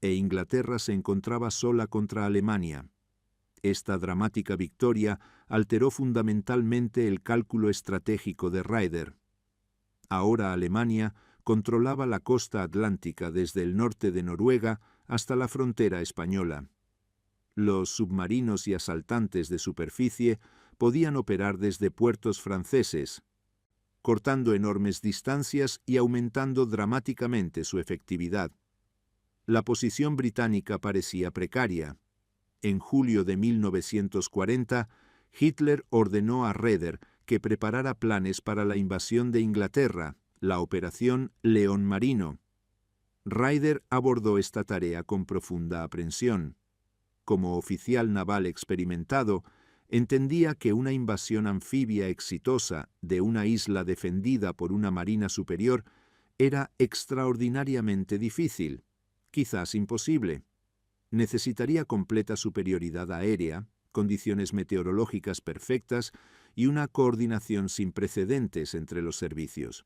e Inglaterra se encontraba sola contra Alemania. Esta dramática victoria alteró fundamentalmente el cálculo estratégico de Raeder. Ahora Alemania controlaba la costa atlántica desde el norte de Noruega hasta la frontera española. Los submarinos y asaltantes de superficie podían operar desde puertos franceses, cortando enormes distancias y aumentando dramáticamente su efectividad. La posición británica parecía precaria. En julio de 1940, Hitler ordenó a Raeder que preparara planes para la invasión de Inglaterra, la Operación León Marino. Raeder abordó esta tarea con profunda aprensión. Como oficial naval experimentado, entendía que una invasión anfibia exitosa de una isla defendida por una marina superior era extraordinariamente difícil, quizás imposible. Necesitaría completa superioridad aérea, condiciones meteorológicas perfectas y una coordinación sin precedentes entre los servicios.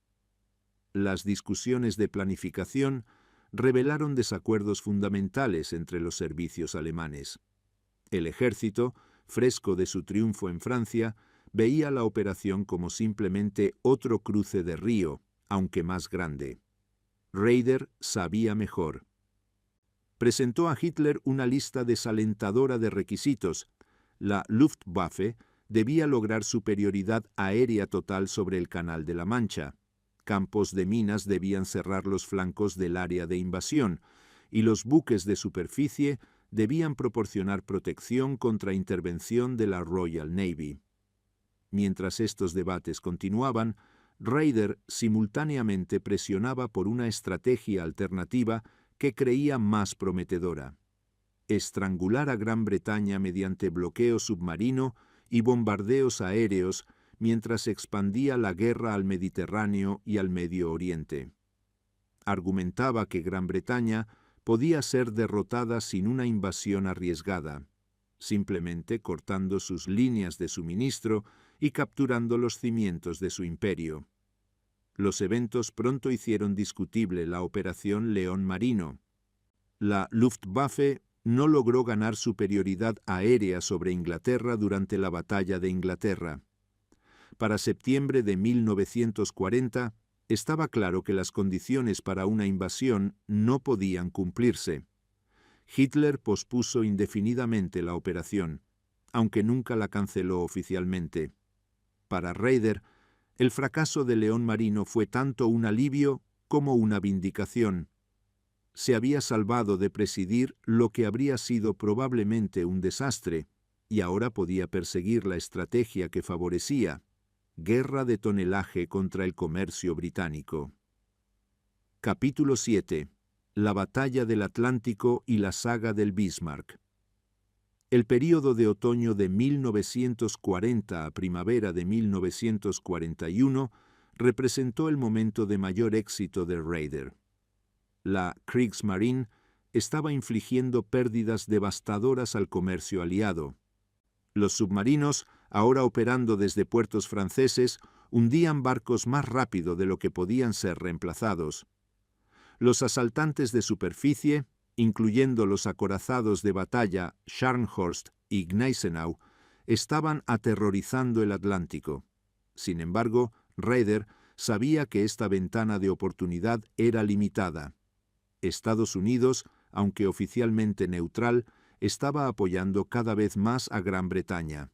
Las discusiones de planificación revelaron desacuerdos fundamentales entre los servicios alemanes. El ejército, fresco de su triunfo en Francia, veía la operación como simplemente otro cruce de río, aunque más grande. Raeder sabía mejor. Presentó a Hitler una lista desalentadora de requisitos. La Luftwaffe debía lograr superioridad aérea total sobre el Canal de la Mancha. Campos de minas debían cerrar los flancos del área de invasión, y los buques de superficie debían proporcionar protección contra intervención de la Royal Navy. Mientras estos debates continuaban, Raeder simultáneamente presionaba por una estrategia alternativa que creía más prometedora: estrangular a Gran Bretaña mediante bloqueo submarino y bombardeos aéreos mientras expandía la guerra al Mediterráneo y al Medio Oriente. Argumentaba que Gran Bretaña podía ser derrotada sin una invasión arriesgada, simplemente cortando sus líneas de suministro y capturando los cimientos de su imperio. Los eventos pronto hicieron discutible la Operación León Marino. La Luftwaffe no logró ganar superioridad aérea sobre Inglaterra durante la Batalla de Inglaterra. Para septiembre de 1940, estaba claro que las condiciones para una invasión no podían cumplirse. Hitler pospuso indefinidamente la operación, aunque nunca la canceló oficialmente. Para Raeder, el fracaso de León Marino fue tanto un alivio como una vindicación. Se había salvado de presidir lo que habría sido probablemente un desastre, y ahora podía perseguir la estrategia que favorecía: guerra de tonelaje contra el comercio británico. Capítulo 7. La batalla del Atlántico y la saga del Bismarck. El período de otoño de 1940 a primavera de 1941 representó el momento de mayor éxito del Raider. La Kriegsmarine estaba infligiendo pérdidas devastadoras al comercio aliado. Los submarinos, ahora operando desde puertos franceses, hundían barcos más rápido de lo que podían ser reemplazados. Los asaltantes de superficie, incluyendo los acorazados de batalla Scharnhorst y Gneisenau, estaban aterrorizando el Atlántico. Sin embargo, Raeder sabía que esta ventana de oportunidad era limitada. Estados Unidos, aunque oficialmente neutral, estaba apoyando cada vez más a Gran Bretaña.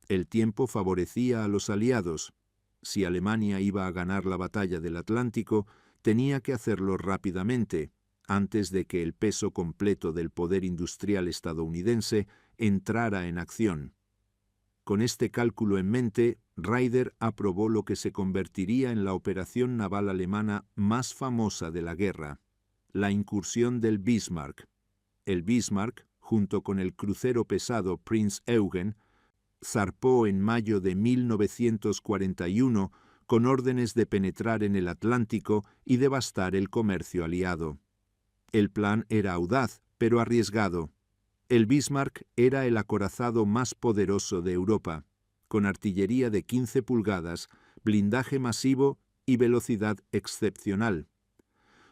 El tiempo favorecía a los aliados. Si Alemania iba a ganar la batalla del Atlántico, tenía que hacerlo rápidamente, antes de que el peso completo del poder industrial estadounidense entrara en acción. Con este cálculo en mente, Raeder aprobó lo que se convertiría en la operación naval alemana más famosa de la guerra, la incursión del Bismarck. El Bismarck, junto con el crucero pesado Prinz Eugen, zarpó en mayo de 1941 con órdenes de penetrar en el Atlántico y devastar el comercio aliado. El plan era audaz, pero arriesgado. El Bismarck era el acorazado más poderoso de Europa, con artillería de 15 pulgadas, blindaje masivo y velocidad excepcional.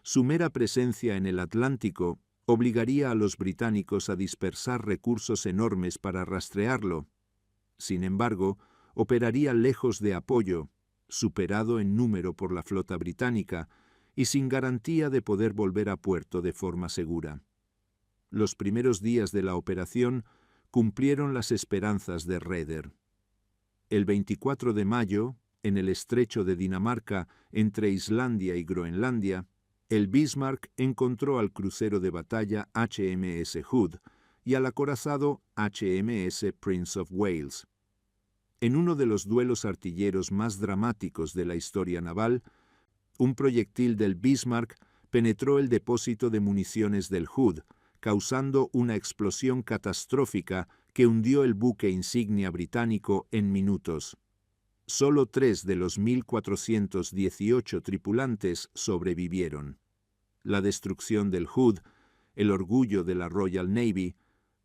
Su mera presencia en el Atlántico obligaría a los británicos a dispersar recursos enormes para rastrearlo. Sin embargo, operaría lejos de apoyo, superado en número por la flota británica y sin garantía de poder volver a puerto de forma segura. Los primeros días de la operación cumplieron las esperanzas de Raeder. El 24 de mayo, en el estrecho de Dinamarca entre Islandia y Groenlandia, el Bismarck encontró al crucero de batalla HMS Hood y al acorazado HMS Prince of Wales. En uno de los duelos artilleros más dramáticos de la historia naval, un proyectil del Bismarck penetró el depósito de municiones del Hood, causando una explosión catastrófica que hundió el buque insignia británico en minutos. Solo 3 de los 1.418 tripulantes sobrevivieron. La destrucción del Hood, el orgullo de la Royal Navy,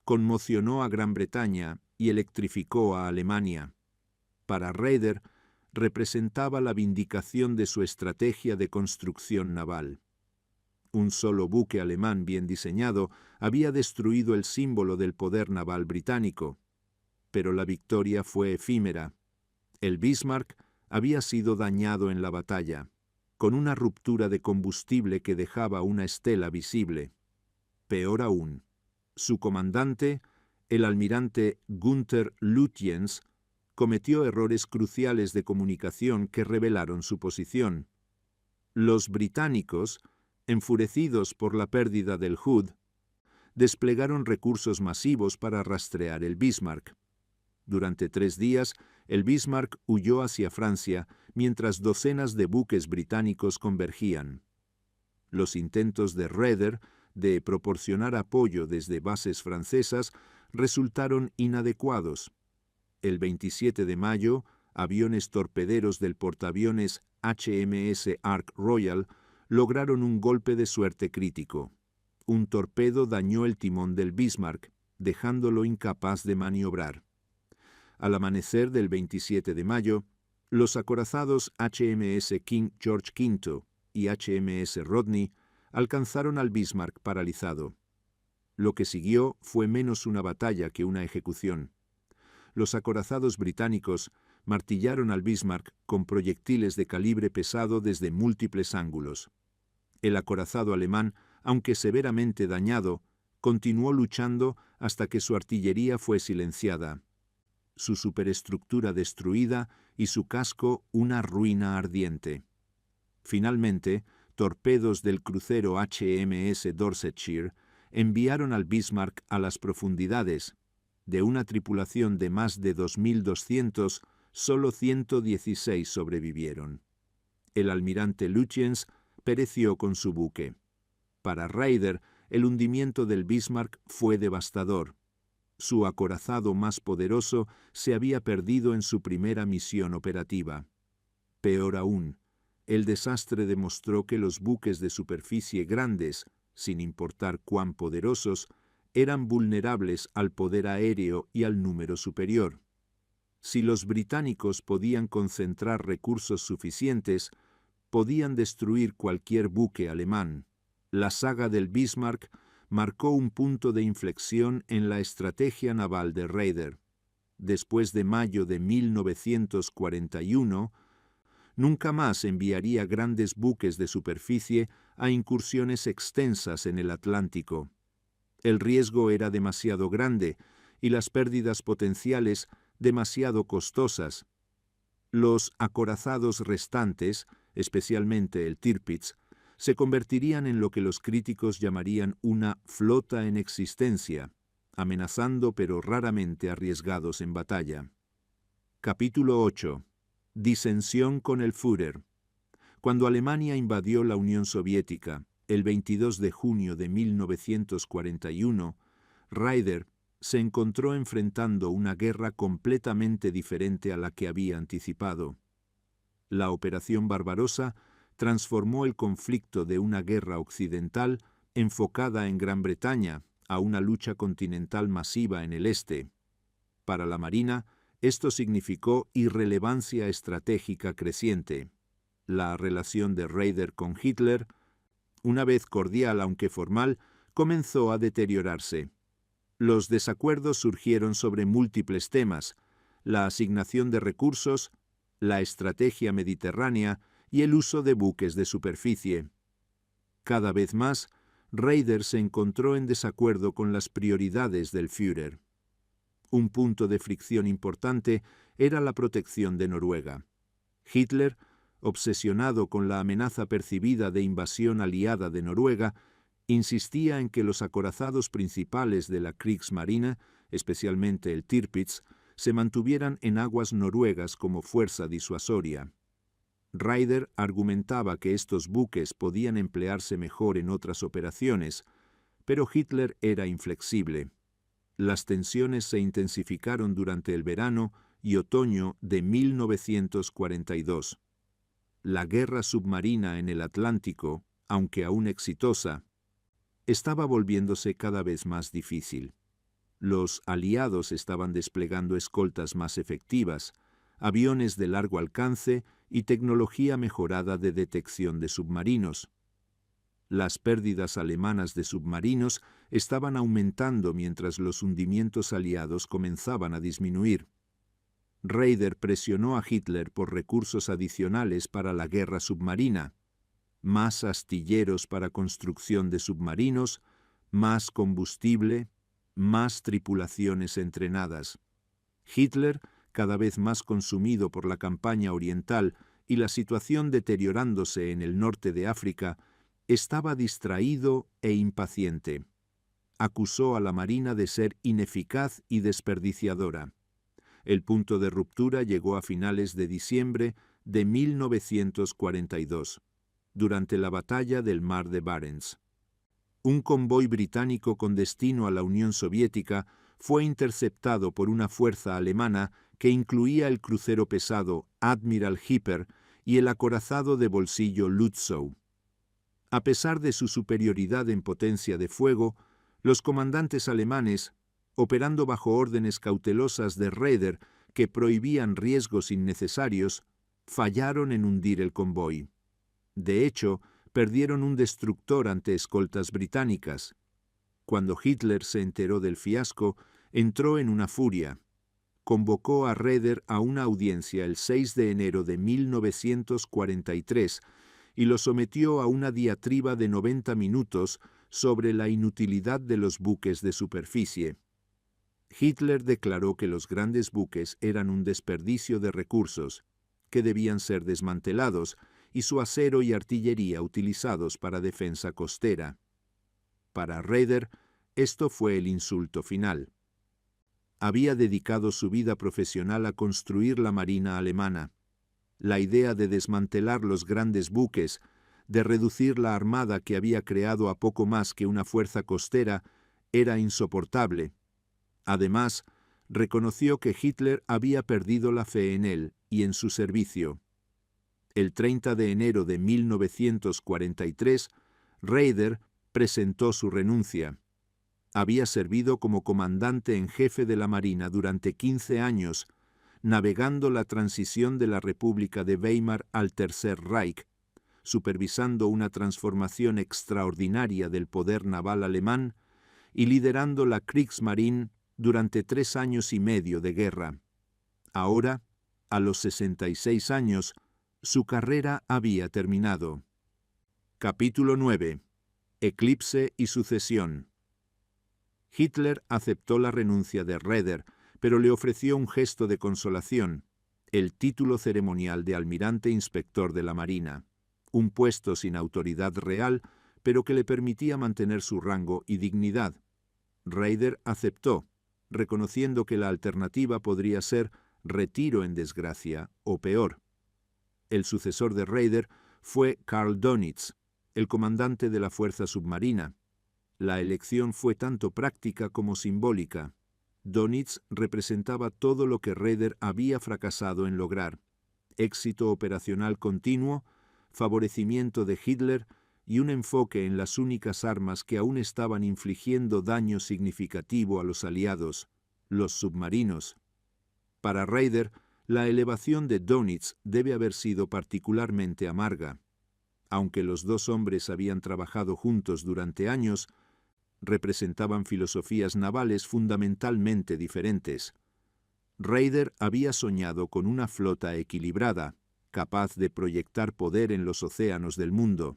conmocionó a Gran Bretaña y electrificó a Alemania. Para Raeder, representaba la vindicación de su estrategia de construcción naval. Un solo buque alemán bien diseñado había destruido el símbolo del poder naval británico, pero la victoria fue efímera. El Bismarck había sido dañado en la batalla, con una ruptura de combustible que dejaba una estela visible. Peor aún, su comandante, el almirante Günther Lutyens, cometió errores cruciales de comunicación que revelaron su posición. Los británicos, enfurecidos por la pérdida del Hood, desplegaron recursos masivos para rastrear el Bismarck. Durante 3 días, el Bismarck huyó hacia Francia, mientras docenas de buques británicos convergían. Los intentos de Raeder de proporcionar apoyo desde bases francesas resultaron inadecuados. El 27 de mayo, aviones torpederos del portaaviones HMS Ark Royal lograron un golpe de suerte crítico. Un torpedo dañó el timón del Bismarck, dejándolo incapaz de maniobrar. Al amanecer del 27 de mayo, los acorazados HMS King George V y HMS Rodney alcanzaron al Bismarck paralizado. Lo que siguió fue menos una batalla que una ejecución. Los acorazados británicos martillaron al Bismarck con proyectiles de calibre pesado desde múltiples ángulos. El acorazado alemán, aunque severamente dañado, continuó luchando hasta que su artillería fue silenciada, su superestructura destruida y su casco una ruina ardiente. Finalmente, torpedos del crucero HMS Dorsetshire enviaron al Bismarck a las profundidades. De una tripulación de más de 2.200, solo 116 sobrevivieron. El almirante Lutyens pereció con su buque. Para Raeder, el hundimiento del Bismarck fue devastador. Su acorazado más poderoso se había perdido en su primera misión operativa. Peor aún, el desastre demostró que los buques de superficie grandes, sin importar cuán poderosos, eran vulnerables al poder aéreo y al número superior. Si los británicos podían concentrar recursos suficientes, podían destruir cualquier buque alemán. La saga del Bismarck marcó un punto de inflexión en la estrategia naval de Raeder. Después de mayo de 1941, nunca más enviaría grandes buques de superficie a incursiones extensas en el Atlántico. El riesgo era demasiado grande y las pérdidas potenciales demasiado costosas. Los acorazados restantes, especialmente el Tirpitz, se convertirían en lo que los críticos llamarían una flota en existencia, amenazando pero raramente arriesgados en batalla. Capítulo 8. Disensión con el Führer. Cuando Alemania invadió la Unión Soviética, el 22 de junio de 1941, Raeder se encontró enfrentando una guerra completamente diferente a la que había anticipado. La Operación Barbarossa transformó el conflicto de una guerra occidental enfocada en Gran Bretaña a una lucha continental masiva en el este. Para la Marina, esto significó irrelevancia estratégica creciente. La relación de Raeder con Hitler, una vez cordial aunque formal, comenzó a deteriorarse. Los desacuerdos surgieron sobre múltiples temas: la asignación de recursos, la estrategia mediterránea y el uso de buques de superficie. Cada vez más, Raeder se encontró en desacuerdo con las prioridades del Führer. Un punto de fricción importante era la protección de Noruega. Hitler, obsesionado con la amenaza percibida de invasión aliada de Noruega, insistía en que los acorazados principales de la Kriegsmarine, especialmente el Tirpitz, se mantuvieran en aguas noruegas como fuerza disuasoria. Raeder argumentaba que estos buques podían emplearse mejor en otras operaciones, pero Hitler era inflexible. Las tensiones se intensificaron durante el verano y otoño de 1942. La guerra submarina en el Atlántico, aunque aún exitosa, estaba volviéndose cada vez más difícil. Los aliados estaban desplegando escoltas más efectivas, aviones de largo alcance y tecnología mejorada de detección de submarinos. Las pérdidas alemanas de submarinos estaban aumentando mientras los hundimientos aliados comenzaban a disminuir. Raeder presionó a Hitler por recursos adicionales para la guerra submarina: más astilleros para construcción de submarinos, más combustible, más tripulaciones entrenadas. Hitler, cada vez más consumido por la campaña oriental y la situación deteriorándose en el norte de África, estaba distraído e impaciente. Acusó a la Marina de ser ineficaz y desperdiciadora. El punto de ruptura llegó a finales de diciembre de 1942, durante la batalla del Mar de Barents. Un convoy británico con destino a la Unión Soviética fue interceptado por una fuerza alemana que incluía el crucero pesado Admiral Hipper y el acorazado de bolsillo Lützow. A pesar de su superioridad en potencia de fuego, los comandantes alemanes, operando bajo órdenes cautelosas de Raeder que prohibían riesgos innecesarios, fallaron en hundir el convoy. De hecho, perdieron un destructor ante escoltas británicas. Cuando Hitler se enteró del fiasco, entró en una furia. Convocó a Raeder a una audiencia el 6 de enero de 1943 y lo sometió a una diatriba de 90 minutos sobre la inutilidad de los buques de superficie. Hitler declaró que los grandes buques eran un desperdicio de recursos, que debían ser desmantelados, y su acero y artillería utilizados para defensa costera. Para Raeder, esto fue el insulto final. Había dedicado su vida profesional a construir la marina alemana. La idea de desmantelar los grandes buques, de reducir la armada que había creado a poco más que una fuerza costera, era insoportable. Además, reconoció que Hitler había perdido la fe en él y en su servicio. El 30 de enero de 1943, Raeder presentó su renuncia. Había servido como comandante en jefe de la Marina durante 15 años, navegando la transición de la República de Weimar al Tercer Reich, supervisando una transformación extraordinaria del poder naval alemán y liderando la Kriegsmarine durante 3 años y medio de guerra. Ahora, a los 66 años, su carrera había terminado. Capítulo 9. Eclipse y sucesión. Hitler aceptó la renuncia de Raeder, pero le ofreció un gesto de consolación, el título ceremonial de almirante inspector de la Marina, un puesto sin autoridad real, pero que le permitía mantener su rango y dignidad. Raeder aceptó, reconociendo que la alternativa podría ser retiro en desgracia o peor. El sucesor de Raeder fue Karl Dönitz, el comandante de la fuerza submarina. La elección fue tanto práctica como simbólica. Dönitz representaba todo lo que Raeder había fracasado en lograr: éxito operacional continuo, favorecimiento de Hitler y un enfoque en las únicas armas que aún estaban infligiendo daño significativo a los aliados, los submarinos. Para Raeder, la elevación de Dönitz debe haber sido particularmente amarga. Aunque los dos hombres habían trabajado juntos durante años, representaban filosofías navales fundamentalmente diferentes. Raeder había soñado con una flota equilibrada, capaz de proyectar poder en los océanos del mundo.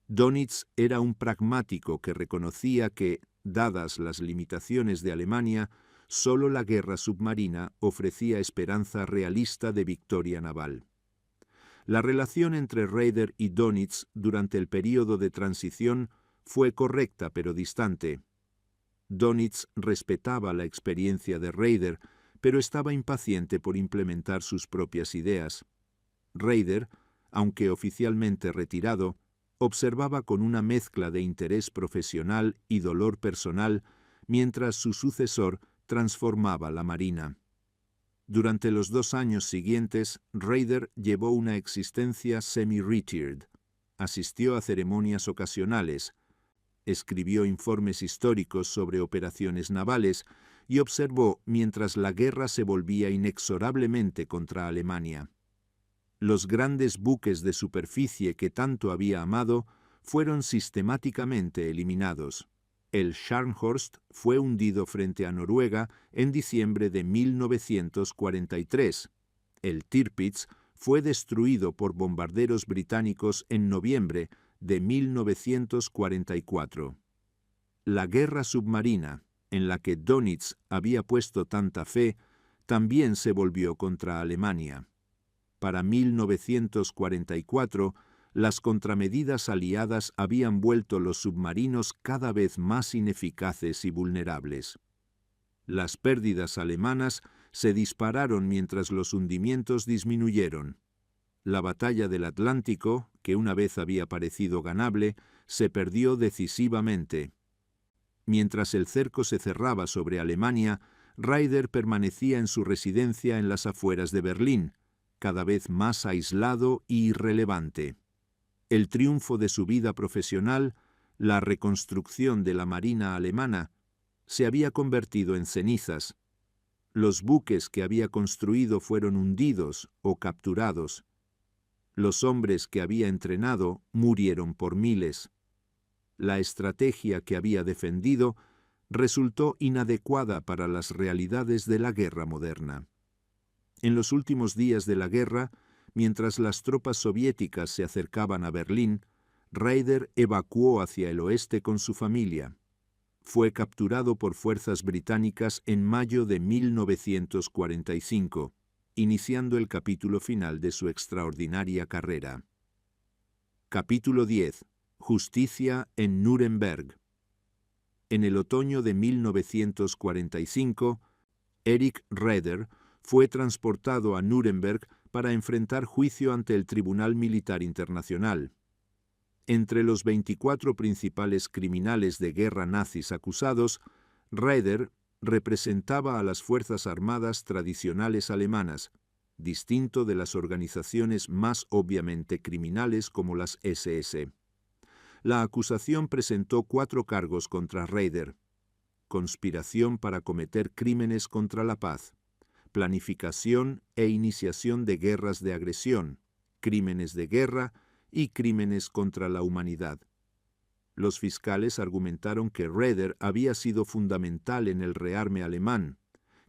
Dönitz era un pragmático que reconocía que, dadas las limitaciones de Alemania, solo la guerra submarina ofrecía esperanza realista de victoria naval. La relación entre Raeder y Dönitz durante el período de transición fue correcta pero distante. Dönitz respetaba la experiencia de Raeder, pero estaba impaciente por implementar sus propias ideas. Raeder, aunque oficialmente retirado, observaba con una mezcla de interés profesional y dolor personal mientras su sucesor transformaba la Marina. Durante los 2 años siguientes, Raeder llevó una existencia semi-retired. Asistió a ceremonias ocasionales, escribió informes históricos sobre operaciones navales y observó mientras la guerra se volvía inexorablemente contra Alemania. Los grandes buques de superficie que tanto había amado fueron sistemáticamente eliminados. El Scharnhorst fue hundido frente a Noruega en diciembre de 1943. El Tirpitz fue destruido por bombarderos británicos en noviembre de 1944. La guerra submarina, en la que Dönitz había puesto tanta fe, también se volvió contra Alemania. Para 1944, las contramedidas aliadas habían vuelto los submarinos cada vez más ineficaces y vulnerables. Las pérdidas alemanas se dispararon mientras los hundimientos disminuyeron. La batalla del Atlántico, que una vez había parecido ganable, se perdió decisivamente. Mientras el cerco se cerraba sobre Alemania, Raeder permanecía en su residencia en las afueras de Berlín, cada vez más aislado e irrelevante. El triunfo de su vida profesional, la reconstrucción de la Marina alemana, se había convertido en cenizas. Los buques que había construido fueron hundidos o capturados. Los hombres que había entrenado murieron por miles. La estrategia que había defendido resultó inadecuada para las realidades de la guerra moderna. En los últimos días de la guerra, mientras las tropas soviéticas se acercaban a Berlín, Raeder evacuó hacia el oeste con su familia. Fue capturado por fuerzas británicas en mayo de 1945, iniciando el capítulo final de su extraordinaria carrera. Capítulo 10. Justicia en Nuremberg. En el otoño de 1945, Erich Raeder fue transportado a Nuremberg para enfrentar juicio ante el Tribunal Militar Internacional. Entre los 24 principales criminales de guerra nazis acusados, Raeder representaba a las fuerzas armadas tradicionales alemanas, distinto de las organizaciones más obviamente criminales como las SS. La acusación presentó 4 cargos contra Raeder: conspiración para cometer crímenes contra la paz, planificación e iniciación de guerras de agresión, crímenes de guerra y crímenes contra la humanidad. Los fiscales argumentaron que Raeder había sido fundamental en el rearme alemán,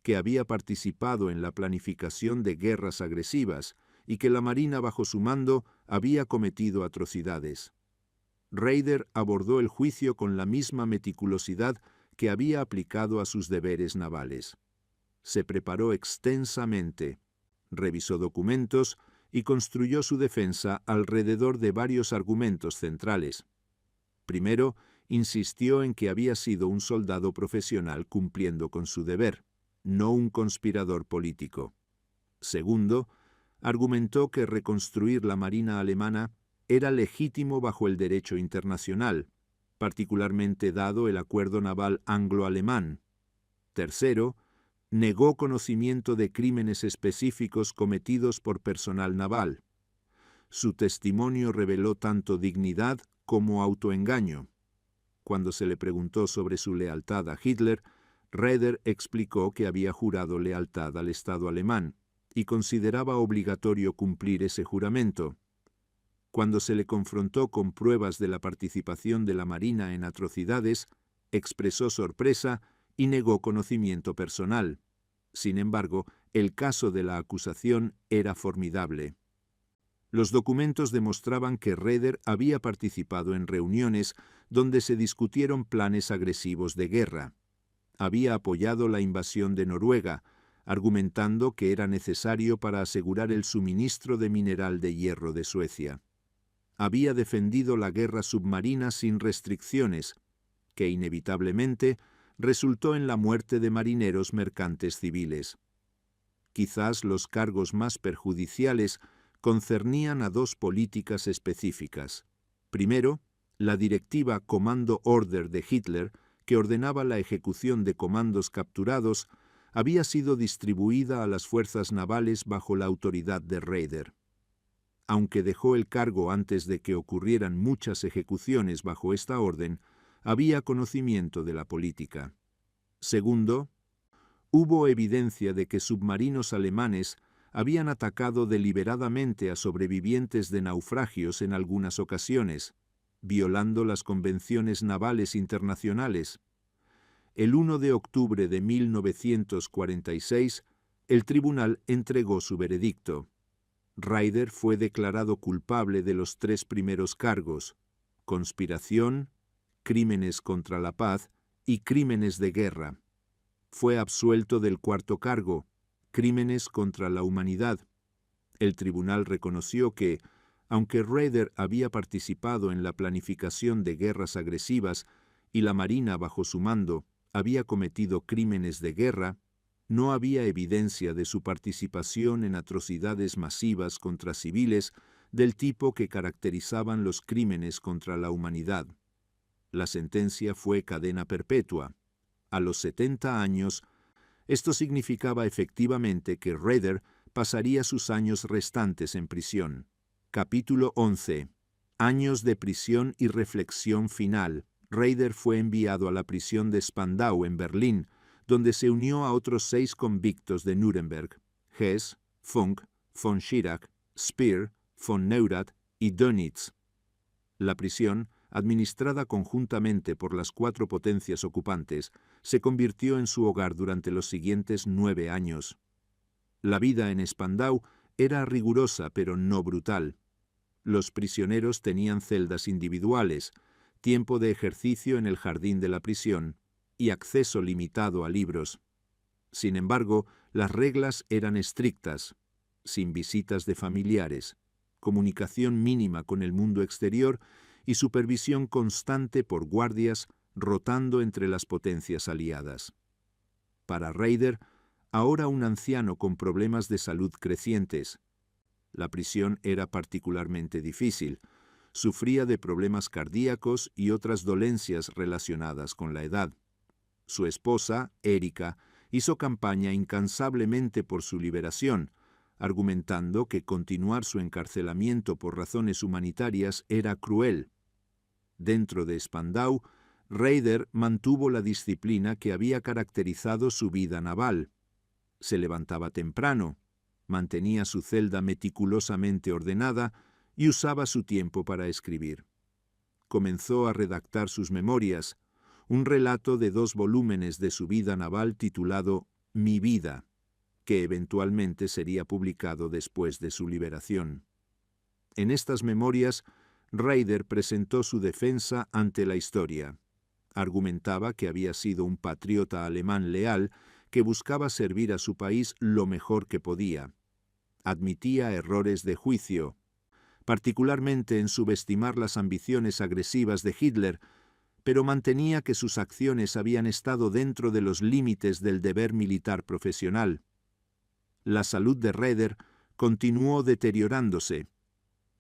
que había participado en la planificación de guerras agresivas y que la Marina bajo su mando había cometido atrocidades. Raeder abordó el juicio con la misma meticulosidad que había aplicado a sus deberes navales. Se preparó extensamente, revisó documentos y construyó su defensa alrededor de varios argumentos centrales. Primero, insistió en que había sido un soldado profesional cumpliendo con su deber, no un conspirador político. Segundo, argumentó que reconstruir la Marina alemana era legítimo bajo el derecho internacional, particularmente dado el acuerdo naval anglo-alemán. Tercero, negó conocimiento de crímenes específicos cometidos por personal naval. Su testimonio reveló tanto dignidad como autoengaño. Cuando se le preguntó sobre su lealtad a Hitler, Raeder explicó que había jurado lealtad al Estado alemán y consideraba obligatorio cumplir ese juramento. Cuando se le confrontó con pruebas de la participación de la Marina en atrocidades, expresó sorpresa y negó conocimiento personal. Sin embargo, el caso de la acusación era formidable. Los documentos demostraban que Raeder había participado en reuniones donde se discutieron planes agresivos de guerra. Había apoyado la invasión de Noruega, argumentando que era necesario para asegurar el suministro de mineral de hierro de Suecia. Había defendido la guerra submarina sin restricciones, que inevitablemente resultó en la muerte de marineros mercantes civiles. Quizás los cargos más perjudiciales concernían a 2 políticas específicas. Primero, la directiva Commando Order de Hitler, que ordenaba la ejecución de comandos capturados, había sido distribuida a las fuerzas navales bajo la autoridad de Raeder. Aunque dejó el cargo antes de que ocurrieran muchas ejecuciones bajo esta orden, había conocimiento de la política. Segundo, hubo evidencia de que submarinos alemanes habían atacado deliberadamente a sobrevivientes de naufragios en algunas ocasiones, violando las convenciones navales internacionales. El 1 de octubre de 1946, el tribunal entregó su veredicto. Raeder fue declarado culpable de los 3 primeros cargos: conspiración, crímenes contra la paz y crímenes de guerra. Fue absuelto del 4º cargo, crímenes contra la humanidad. El tribunal reconoció que, aunque Raeder había participado en la planificación de guerras agresivas y la Marina bajo su mando había cometido crímenes de guerra, no había evidencia de su participación en atrocidades masivas contra civiles del tipo que caracterizaban los crímenes contra la humanidad. La sentencia fue cadena perpetua. A los 70 años, esto significaba efectivamente que Raeder pasaría sus años restantes en prisión. Capítulo 11. Años de prisión y reflexión final. Raeder fue enviado a la prisión de Spandau en Berlín, donde se unió a otros 6 convictos de Nuremberg: Hess, Funk, von Schirach, Speer, von Neurath y Dönitz. La prisión, administrada conjuntamente por las 4 potencias ocupantes, se convirtió en su hogar durante los siguientes 9 años. La vida en Spandau era rigurosa pero no brutal. Los prisioneros tenían celdas individuales, tiempo de ejercicio en el jardín de la prisión y acceso limitado a libros. Sin embargo, las reglas eran estrictas: sin visitas de familiares, comunicación mínima con el mundo exterior y supervisión constante por guardias rotando entre las potencias aliadas. Para Raeder, ahora un anciano con problemas de salud crecientes, la prisión era particularmente difícil. Sufría de problemas cardíacos y otras dolencias relacionadas con la edad. Su esposa, Erika, hizo campaña incansablemente por su liberación, argumentando que continuar su encarcelamiento por razones humanitarias era cruel. Dentro de Spandau, Raeder mantuvo la disciplina que había caracterizado su vida naval. Se levantaba temprano, mantenía su celda meticulosamente ordenada y usaba su tiempo para escribir. Comenzó a redactar sus memorias, un relato de 2 volúmenes de su vida naval titulado Mi vida, que eventualmente sería publicado después de su liberación. En estas memorias, Raeder presentó su defensa ante la historia. Argumentaba que había sido un patriota alemán leal que buscaba servir a su país lo mejor que podía. Admitía errores de juicio, particularmente en subestimar las ambiciones agresivas de Hitler, pero mantenía que sus acciones habían estado dentro de los límites del deber militar profesional. La salud de Raeder continuó deteriorándose.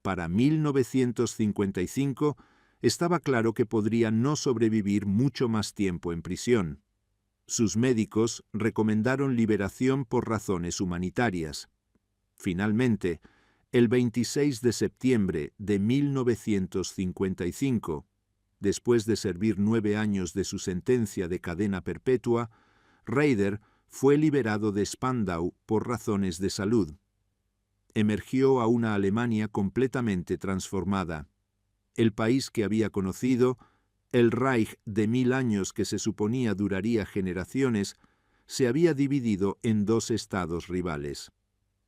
Para 1955 estaba claro que podría no sobrevivir mucho más tiempo en prisión. Sus médicos recomendaron liberación por razones humanitarias. Finalmente, el 26 de septiembre de 1955, después de servir 9 años de su sentencia de cadena perpetua, Raeder fue liberado de Spandau por razones de salud. Emergió a una Alemania completamente transformada. El país que había conocido, el Reich de 1000 años que se suponía duraría generaciones, se había dividido en 2 estados rivales.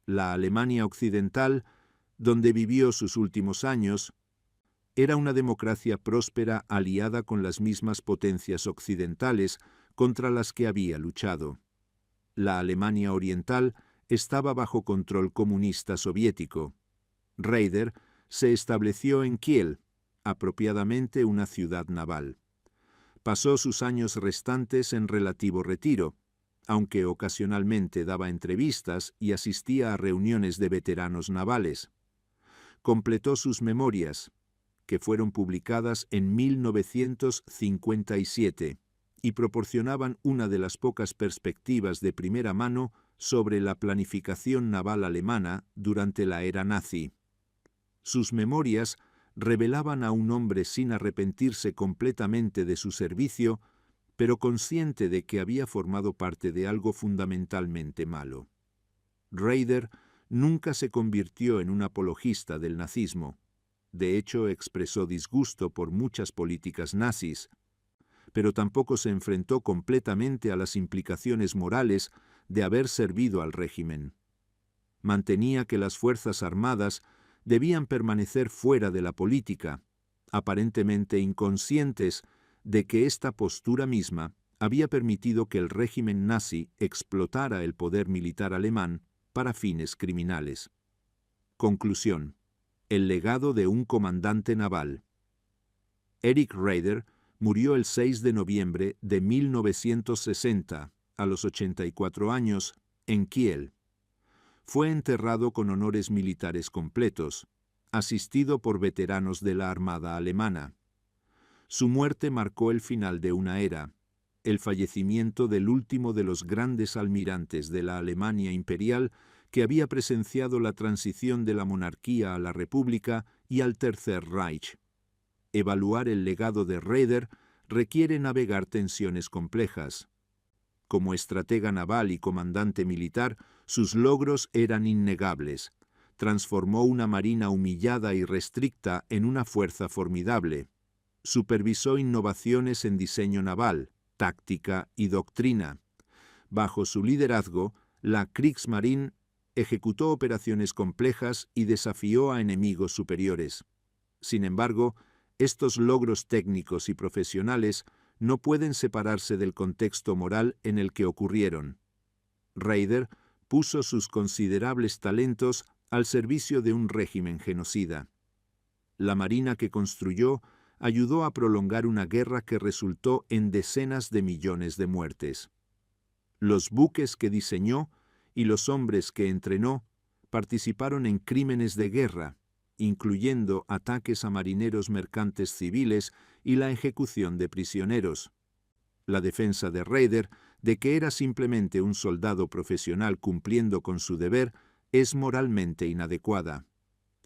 La Alemania occidental, donde vivió sus últimos años, era una democracia próspera aliada con las mismas potencias occidentales contra las que había luchado. La Alemania oriental estaba bajo control comunista soviético. Raeder se estableció en Kiel, apropiadamente una ciudad naval. Pasó sus años restantes en relativo retiro, aunque ocasionalmente daba entrevistas y asistía a reuniones de veteranos navales. Completó sus memorias, que fueron publicadas en 1957 y proporcionaban una de las pocas perspectivas de primera mano sobre la planificación naval alemana durante la era nazi. Sus memorias revelaban a un hombre sin arrepentirse completamente de su servicio, pero consciente de que había formado parte de algo fundamentalmente malo. Raeder nunca se convirtió en un apologista del nazismo. De hecho, expresó disgusto por muchas políticas nazis, pero tampoco se enfrentó completamente a las implicaciones morales de haber servido al régimen. Mantenía que las Fuerzas Armadas debían permanecer fuera de la política, aparentemente inconscientes de que esta postura misma había permitido que el régimen nazi explotara el poder militar alemán para fines criminales. Conclusión: el legado de un comandante naval. Erich Raeder murió el 6 de noviembre de 1960, a los 84 años, en Kiel. Fue enterrado con honores militares completos, asistido por veteranos de la Armada alemana. Su muerte marcó el final de una era, el fallecimiento del último de los grandes almirantes de la Alemania imperial que había presenciado la transición de la monarquía a la república y al Tercer Reich. Evaluar el legado de Raeder requiere navegar tensiones complejas. Como estratega naval y comandante militar, sus logros eran innegables. Transformó una marina humillada y restricta en una fuerza formidable. Supervisó innovaciones en diseño naval, táctica y doctrina. Bajo su liderazgo, la Kriegsmarine ejecutó operaciones complejas y desafió a enemigos superiores. Sin embargo, estos logros técnicos y profesionales no pueden separarse del contexto moral en el que ocurrieron. Raeder puso sus considerables talentos al servicio de un régimen genocida. La marina que construyó ayudó a prolongar una guerra que resultó en decenas de millones de muertes. Los buques que diseñó y los hombres que entrenó participaron en crímenes de guerra, incluyendo ataques a marineros mercantes civiles y la ejecución de prisioneros. La defensa de Raeder de que era simplemente un soldado profesional cumpliendo con su deber es moralmente inadecuada.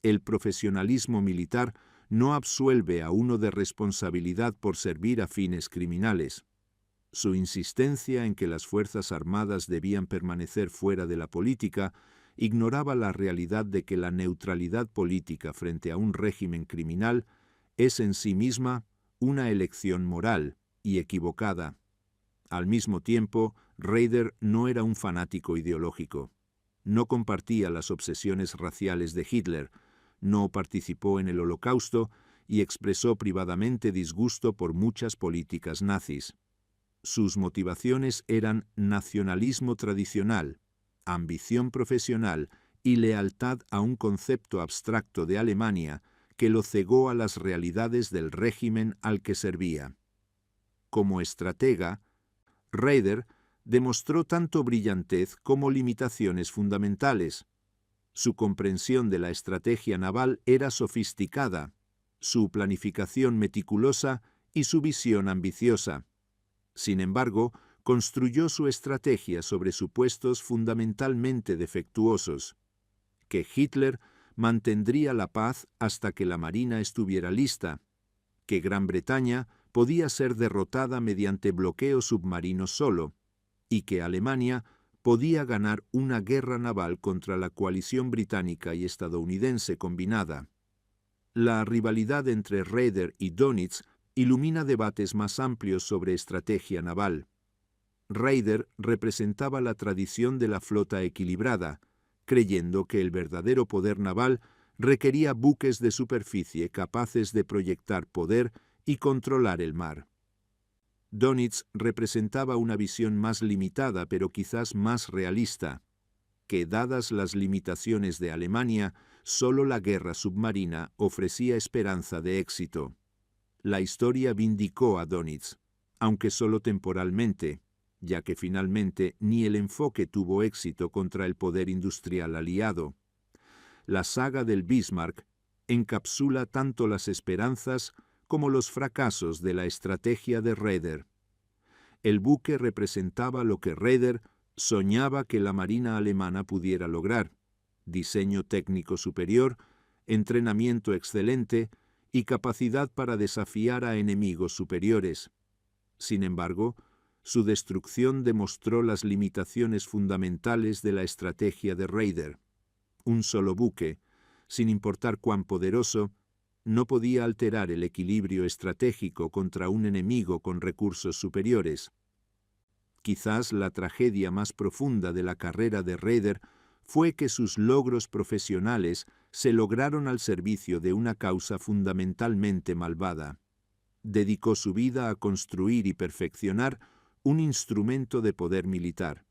El profesionalismo militar no absuelve a uno de responsabilidad por servir a fines criminales. Su insistencia en que las Fuerzas Armadas debían permanecer fuera de la política ignoraba la realidad de que la neutralidad política frente a un régimen criminal es en sí misma una elección moral y equivocada. Al mismo tiempo, Raeder no era un fanático ideológico. No compartía las obsesiones raciales de Hitler, no participó en el Holocausto y expresó privadamente disgusto por muchas políticas nazis. Sus motivaciones eran nacionalismo tradicional, ambición profesional y lealtad a un concepto abstracto de Alemania que lo cegó a las realidades del régimen al que servía. Como estratega, Raeder demostró tanto brillantez como limitaciones fundamentales. Su comprensión de la estrategia naval era sofisticada, su planificación meticulosa y su visión ambiciosa. Sin embargo, construyó su estrategia sobre supuestos fundamentalmente defectuosos: que Hitler mantendría la paz hasta que la Marina estuviera lista, que Gran Bretaña podía ser derrotada mediante bloqueo submarino solo, y que Alemania podía ganar una guerra naval contra la coalición británica y estadounidense combinada. La rivalidad entre Raeder y Dönitz ilumina debates más amplios sobre estrategia naval. Raeder representaba la tradición de la flota equilibrada, creyendo que el verdadero poder naval requería buques de superficie capaces de proyectar poder y controlar el mar. Dönitz representaba una visión más limitada, pero quizás más realista, que dadas las limitaciones de Alemania, solo la guerra submarina ofrecía esperanza de éxito. La historia vindicó a Dönitz, aunque solo temporalmente, ya que finalmente ni el enfoque tuvo éxito contra el poder industrial aliado. La saga del Bismarck encapsula tanto las esperanzas como los fracasos de la estrategia de Raeder. El buque representaba lo que Raeder soñaba que la Marina alemana pudiera lograr: diseño técnico superior, entrenamiento excelente y capacidad para desafiar a enemigos superiores. Sin embargo, su destrucción demostró las limitaciones fundamentales de la estrategia de Raeder. Un solo buque, sin importar cuán poderoso, no podía alterar el equilibrio estratégico contra un enemigo con recursos superiores. Quizás la tragedia más profunda de la carrera de Raeder fue que sus logros profesionales se lograron al servicio de una causa fundamentalmente malvada. Dedicó su vida a construir y perfeccionar un instrumento de poder militar,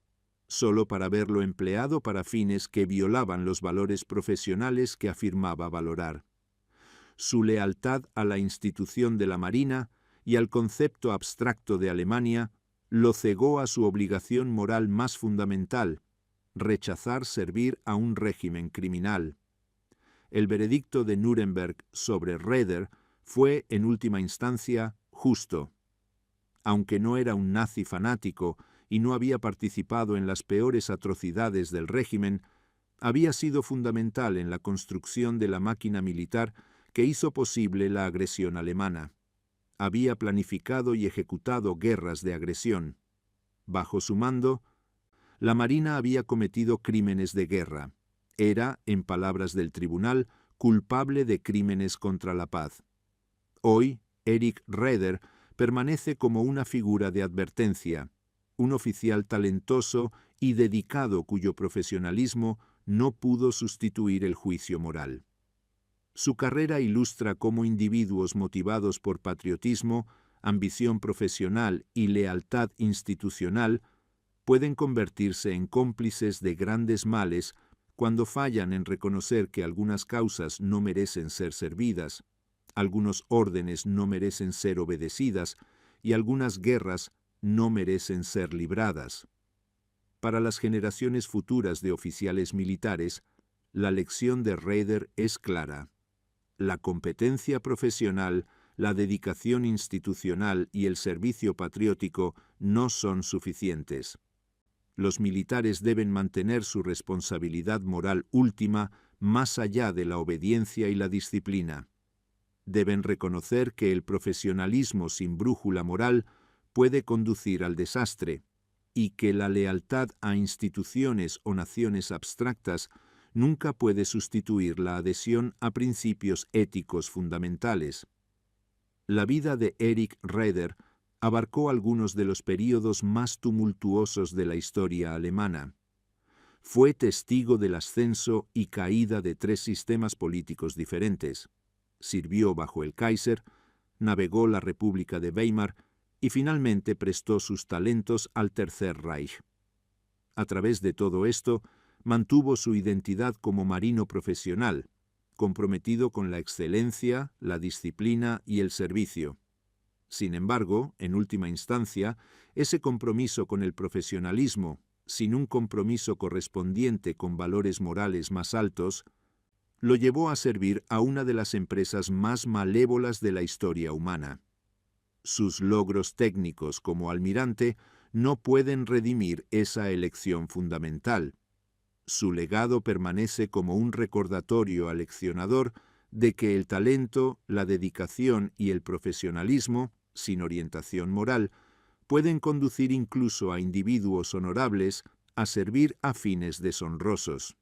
solo para verlo empleado para fines que violaban los valores profesionales que afirmaba valorar. Su lealtad a la institución de la Marina y al concepto abstracto de Alemania lo cegó a su obligación moral más fundamental: rechazar servir a un régimen criminal. El veredicto de Nuremberg sobre Raeder fue, en última instancia, justo. Aunque no era un nazi fanático y no había participado en las peores atrocidades del régimen, había sido fundamental en la construcción de la máquina militar que hizo posible la agresión alemana. Había planificado y ejecutado guerras de agresión. Bajo su mando, la Marina había cometido crímenes de guerra. Era, en palabras del tribunal, culpable de crímenes contra la paz. Hoy, Erich Raeder permanece como una figura de advertencia, un oficial talentoso y dedicado cuyo profesionalismo no pudo sustituir el juicio moral. Su carrera ilustra cómo individuos motivados por patriotismo, ambición profesional y lealtad institucional pueden convertirse en cómplices de grandes males cuando fallan en reconocer que algunas causas no merecen ser servidas, algunos órdenes no merecen ser obedecidas y algunas guerras no merecen ser libradas. Para las generaciones futuras de oficiales militares, la lección de Raeder es clara. La competencia profesional, la dedicación institucional y el servicio patriótico no son suficientes. Los militares deben mantener su responsabilidad moral última más allá de la obediencia y la disciplina. Deben reconocer que el profesionalismo sin brújula moral puede conducir al desastre y que la lealtad a instituciones o naciones abstractas nunca puede sustituir la adhesión a principios éticos fundamentales. La vida de Erich Raeder abarcó algunos de los períodos más tumultuosos de la historia alemana. Fue testigo del ascenso y caída de 3 sistemas políticos diferentes. Sirvió bajo el Kaiser, navegó la República de Weimar y finalmente prestó sus talentos al Tercer Reich. A través de todo esto, mantuvo su identidad como marino profesional, comprometido con la excelencia, la disciplina y el servicio. Sin embargo, en última instancia, ese compromiso con el profesionalismo, sin un compromiso correspondiente con valores morales más altos, lo llevó a servir a una de las empresas más malévolas de la historia humana. Sus logros técnicos como almirante no pueden redimir esa elección fundamental. Su legado permanece como un recordatorio aleccionador de que el talento, la dedicación y el profesionalismo, sin orientación moral, pueden conducir incluso a individuos honorables a servir a fines deshonrosos.